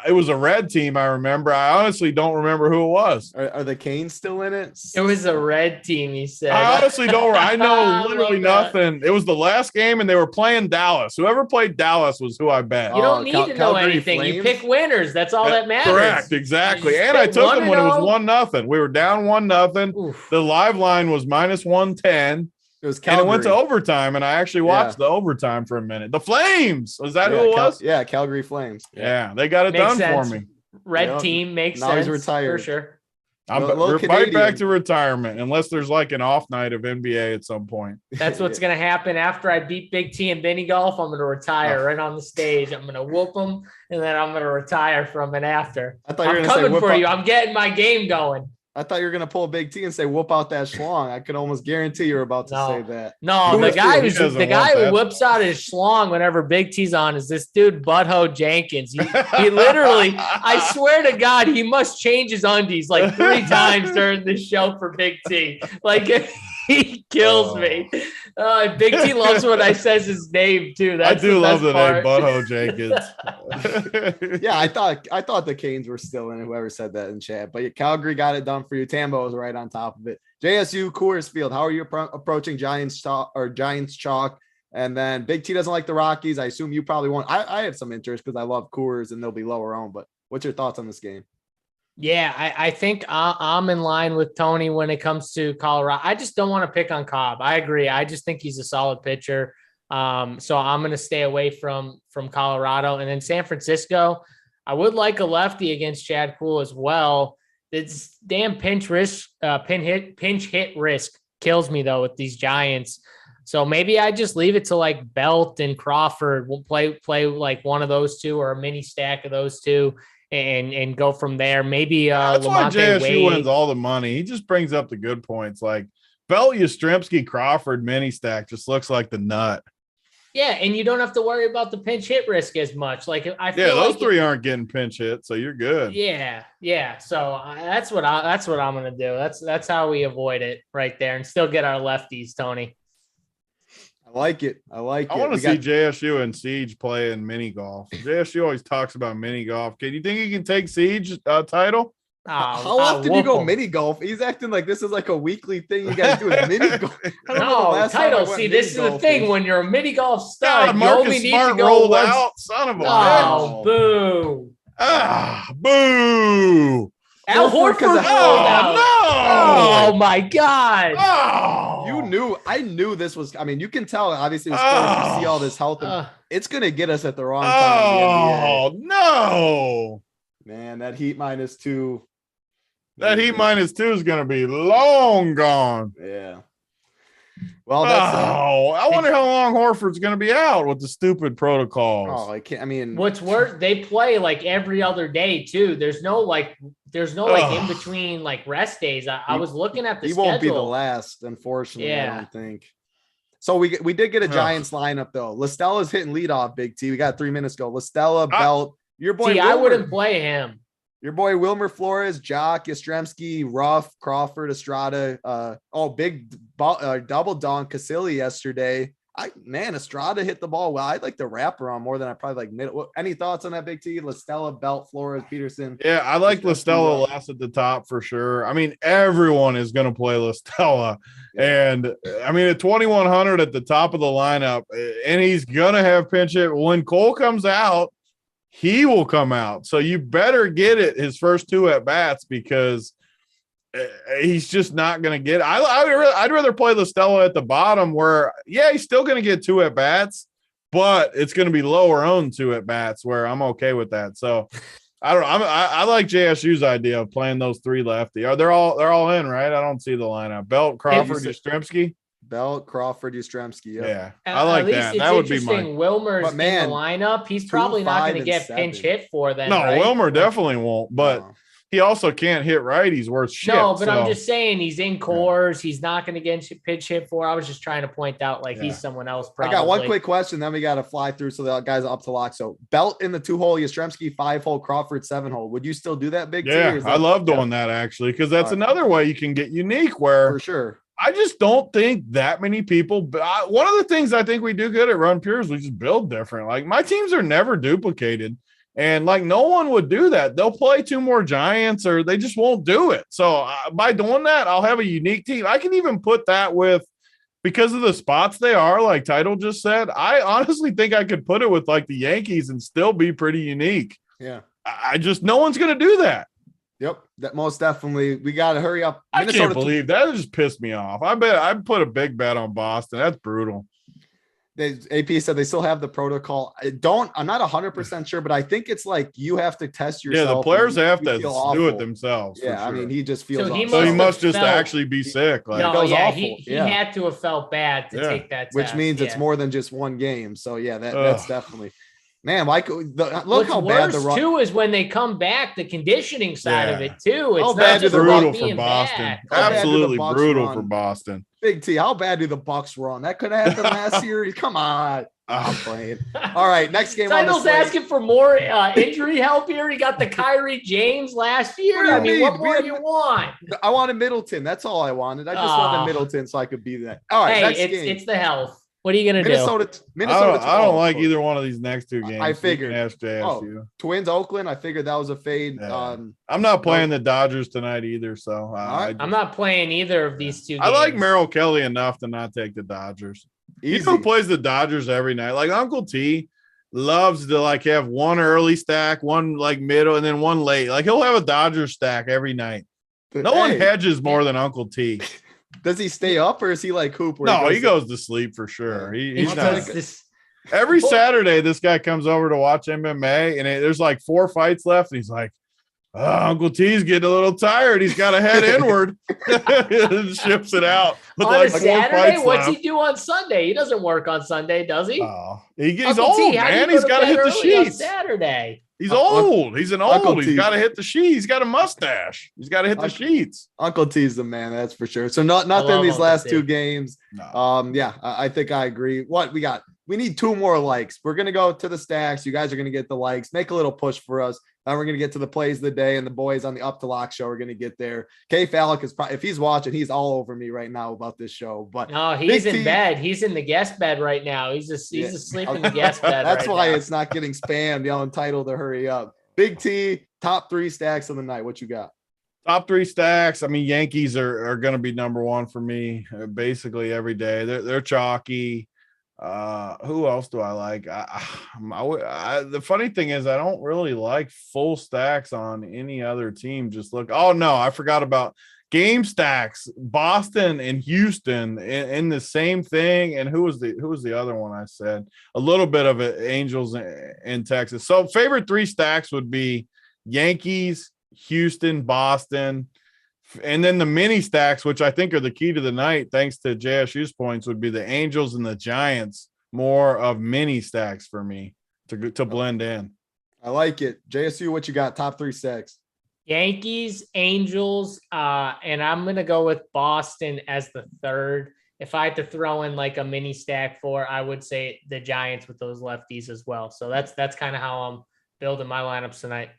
It was a red team, I remember. I honestly don't remember who it was. Are the Canes still in it? It was a red team, he said. I honestly don't. I know literally nothing. It was the last game, and they were playing Dallas. Whoever played Dallas was who I bet. You don't need to know anything. Flames? You pick winners. That's all that matters. Correct, exactly. And I took them when it was 1-0. We were down 1-0. The live line was -110. It was Calgary. And it went to overtime, and I actually watched the overtime for a minute. The Flames. Was that who it was? Calgary Flames. Yeah, they got it done for me. Red team makes sense. Now he's retired. For sure. We're right back to retirement, unless there's like an off night of NBA at some point. That's what's going to happen after I beat Big T and Benny Golf. I'm going to retire right on the stage. I'm going to whoop them, and then I'm going to retire from it after. I'm coming for you. I'm getting my game going. I thought you were going to pull a Big T and say, whoop out that schlong. I could almost guarantee you're about to say that. No, the guy who whips out his schlong whenever Big T's on is this dude, Butthole Jenkins. He literally, I swear to God, he must change his undies like 3 times during this show for Big T. Like, he kills me. Big T loves when I says his name too. I do love the name Butthole Jenkins. Yeah, I thought the Canes were still in it, whoever said that in chat. But Calgary got it done for you. Tambo was right on top of it. JSU Coors Field. How are you approaching Giants chalk? And then Big T doesn't like the Rockies. I assume you probably won't. I have some interest because I love Coors and they'll be lower owned. But what's your thoughts on this game? Yeah, I think I'm in line with Tony when it comes to Colorado. I just don't want to pick on Cobb. I agree. I just think he's a solid pitcher. So I'm going to stay away from Colorado. And then San Francisco, I would like a lefty against Chad Kuhl as well. It's damn pinch hit risk kills me though with these Giants. So maybe I just leave it to like Belt and Crawford. We'll play like one of those two or a mini stack of those two. And go from there. Maybe that's why JSU Wade wins all the money. He just brings up the good points. Like Belt, Yastrzemski, Crawford, mini stack just looks like the nut. Yeah, and you don't have to worry about the pinch hit risk as much. Like I feel those three aren't getting pinch hit, so you're good. Yeah. So that's what I'm gonna do. That's how we avoid it right there and still get our lefties, Tony. I like it. I want to see JSU and Siege play in mini golf. JSU always talks about mini golf. Do you think he can take Siege title? How often do you go mini golf? He's acting like this is like a weekly thing you guys do with mini golf. No, title. See, this is the thing. When you're a mini golf stud, you only need to go rolled out. Son of a bitch. Boo. Boo. Al Horford rolled out. No. Oh my God. Oh. I knew this was, I mean, you can tell, obviously, you see all this health. It's going to get us at the wrong time. Oh, no. Man, that Heat -2. That Heat -2 is going to be long gone. Yeah. Well, I wonder how long Horford's going to be out with the stupid protocols. Oh, I mean, what's worse, they play like every other day too. There's no in between like rest days. I was looking at the schedule. He won't be the last, unfortunately. Yeah. I don't think. So we did get a Giants lineup though. Listella's hitting leadoff. Big T. We got 3 minutes ago. Listella, Belt. Your boy. I wouldn't play him. Your boy Wilmer Flores, Jock, Yastrzemski, Ruff, Crawford, Estrada. Big double dunk Casilli yesterday. Estrada hit the ball well. I'd like the wrapper on more than I probably like mid. Any thoughts on that, Big T? Listella, Belt, Flores, Peterson. Yeah, I like Listella last at the top for sure. I mean, everyone is going to play Listella. And I mean, at 2,100 at the top of the lineup, and he's going to have pinch hit. When Cole comes out, he will come out. So you better get it his first 2 at bats because he's just not going to get it. I'd rather play Listella at the bottom where, he's still going to get 2 at bats, but it's going to be lower owned 2 at bats where I'm okay with that. So I don't know. I like JSU's idea of playing those 3 lefty. They're all in, right? I don't see the lineup. Belt, Crawford, Yastrzemski. Belt, Crawford, Yastrzemski. Yeah, I like that. That would be mine. Wilmer's in the lineup. He's probably not going to get pinch hit for them. No, right? Wilmer definitely won't. But he also can't hit righties worth shit. No, but I'm just saying he's in Coors. He's not going to get pitch hit for. I was just trying to point out he's someone else. Probably. I got one quick question, then we got to fly through so the guys are up to lock. So Belt in the 2-hole, Yastrzemski 5-hole, Crawford 7-hole. Would you still do that, Big T? Yeah, I love doing that actually because that's another way you can get unique. Where for sure. I just don't think that many people. One of the things I think we do good at Run Pure is we just build different. Like my teams are never duplicated. And no one would do that. They'll play 2 more Giants or they just won't do it. So by doing that, I'll have a unique team. I can even put that with, because of the spots they are, like Title just said, I honestly think I could put it with the Yankees and still be pretty unique. Yeah. No one's going to do that. Yep. That most definitely. We got to hurry up. I can't believe that just pissed me off. I bet I put a big bet on Boston. That's brutal. AP said they still have the protocol. I'm not 100% sure, but I think it's you have to test yourself. Yeah, the players have to do it themselves. Yeah, sure. I mean, he just feels so he must just actually be sick. He had to have felt bad to take that test. Which means it's more than just one game. So, yeah, that's definitely – man, look how bad the run. Too is when they come back, the conditioning side of it, too. It's not just brutal for Boston. Absolutely brutal for Boston. Big T, how bad do the Bucks run? That could have happened last year. Come on. I'm playing. All right, next game. Title's asking for more injury help here. He got the Kyrie James last year. What more do you want? I wanted Middleton. That's all I wanted. I just wanted Middleton so I could be that. All right, next game. It's the health. What are you going to do? Minnesota. I don't like either one of these next 2 games. I figured. Twins, Oakland. I figured that was a fade. Yeah. I'm not playing the Dodgers tonight either. So I'm not playing either of these 2 games. I like Merrill Kelly enough to not take the Dodgers. He plays the Dodgers every night. Like Uncle T loves to have one early stack, one middle, and then one late. He'll have a Dodgers stack every night. No one hedges more than Uncle T. Does he stay up or is he like Hoop? No, he goes to sleep for sure. He's not. Every Saturday, this guy comes over to watch MMA, and there's 4 fights left, and he's like, Uncle T's getting a little tired. He's got to head inward. Ships it out. On a Saturday? What's he do on Sunday? He doesn't work on Sunday, does he? Oh, he's old, man. He's got to hit the sheets. Saturday. He's old. He's an old. He's got to hit the sheets. He's got a mustache. He's got to hit the sheets. Uncle T's the man, that's for sure. So nothing these last 2 games. No. I think I agree. What we got? We need 2 more likes. We're gonna go to the stacks. You guys are gonna get the likes. Make a little push for us. Then we're gonna get to the plays of the day, and the boys on the Up to Lock show are gonna get there. K Fallick is probably, if he's watching, he's all over me right now about this show. But no, he's in bed. He's in the guest bed right now. He's asleep in the guest bed. That's why it's not getting spammed. Yelling title to hurry up. Big T, top 3 stacks of the night. What you got? Top 3 stacks. I mean, Yankees are going to be number 1 for me basically every day. They're chalky. Who else do I like? The funny thing is I don't really like full stacks on any other team. Just look. Oh no, I forgot about game stacks. Boston and Houston in the same thing. And who was the other one I said? A little bit of it, Angels in Texas. So favorite 3 stacks would be Yankees, Houston, Boston. And then the mini stacks, which I think are the key to the night, thanks to JSU's points, would be the Angels and the Giants. More of mini stacks for me to blend in. I like it. JSU, what you got? Top 3 stacks. Yankees, Angels, and I'm going to go with Boston as the 3rd. If I had to throw in a mini stack I would say the Giants with those lefties as well. So that's kind of how I'm building my lineups tonight.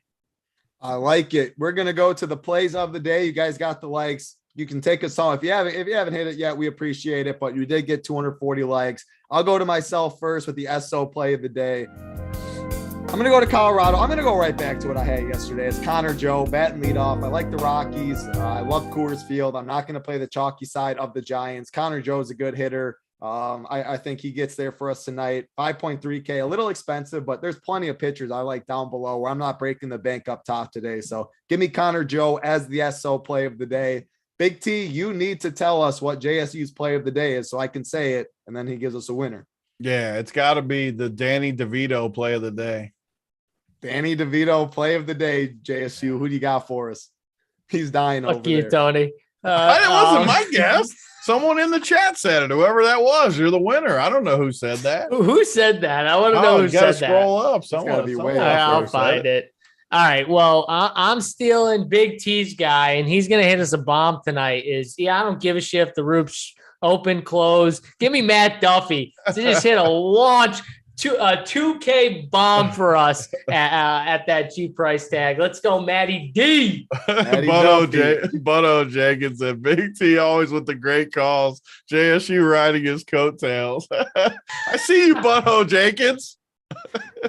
I like it. We're going to go to the plays of the day. You guys got the likes. You can take us home. If you haven't hit it yet, we appreciate it, but you did get 240 likes. I'll go to myself first with the SO play of the day. I'm going to go to Colorado. I'm going to go right back to what I had yesterday. It's Connor Joe, batting leadoff. I like the Rockies. I love Coors Field. I'm not going to play the chalky side of the Giants. Connor Joe is a good hitter. I think he gets there for us tonight. 5.3K, a little expensive, but there's plenty of pitchers I like down below where I'm not breaking the bank up top today. So give me Connor Joe as the SO play of the day. Big T, you need to tell us what JSU's play of the day is so I can say it, and then he gives us a winner. Yeah, it's got to be the Danny DeVito play of the day. Danny DeVito play of the day, JSU. Who do you got for us? He's dying over there. Fuck you, Tony. It wasn't my guess. Someone in the chat said it. Whoever that was, you're the winner. I don't know who said that. Who said that? I want to know who said that. Scroll up. Someone. I'll find it. All right. Well, I'm stealing Big T's guy, and he's going to hit us a bomb tonight. I don't give a shit if the roof's open, closed. Give me Matt Duffy to just hit a launch. A 2K bomb for us at that cheap price tag. Let's go, Matty D. Butto Jenkins and Big T always with the great calls. JSU riding his coattails. I see you, Butto Jenkins.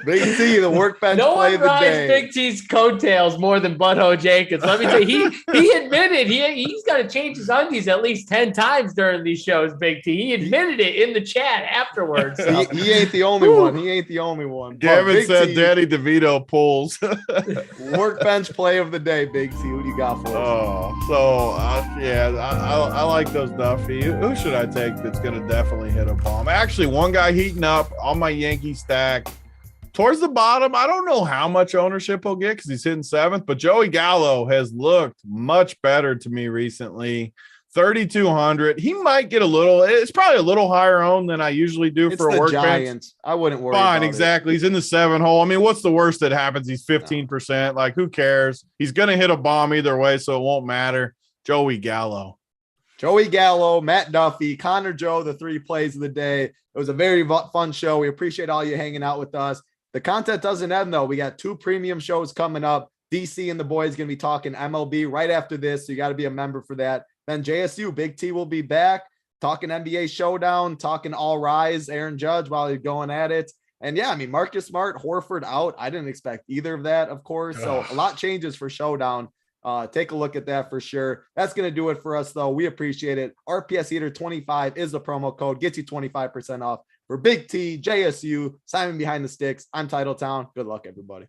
Big T, the workbench no play one of the rides day. Big T's coattails more than Butthole Jenkins. Let me tell you, he admitted he's got to change his undies at least 10 times during these shows, Big T. He admitted it in the chat afterwards. So. He ain't the only one. He ain't the only one. Gavin said Danny DeVito pulls. Workbench play of the day, Big T. What do you got for us? I like those Duffy. Who should I take that's going to definitely hit a bomb? Actually, one guy heating up on my Yankee stack. Towards the bottom, I don't know how much ownership he'll get because he's hitting 7th, but Joey Gallo has looked much better to me recently. 3,200. He might get it's probably a little higher owned than I usually do for a workbench. Giants. I wouldn't worry. Fine, exactly. He's in the 7 hole. I mean, what's the worst that happens? He's 15%. Like, who cares? He's going to hit a bomb either way, so it won't matter. Joey Gallo, Matt Duffy, Connor Joe, the 3 plays of the day. It was a very fun show. We appreciate all you hanging out with us. The content doesn't end, though. We got 2 premium shows coming up. DC and the boys going to be talking MLB right after this, so you got to be a member for that. Then JSU, Big T will be back talking NBA Showdown, talking All Rise, Aaron Judge while he's going at it. And yeah, I mean, Marcus Smart, Horford out. I didn't expect either of that, of course. So a lot changes for Showdown. Take a look at that for sure. That's going to do it for us, though. We appreciate it. RPS Heater 25 is the promo code. Gets you 25% off. For Big T, JSU, Simon Behind the Sticks, I'm Titletown. Good luck, everybody.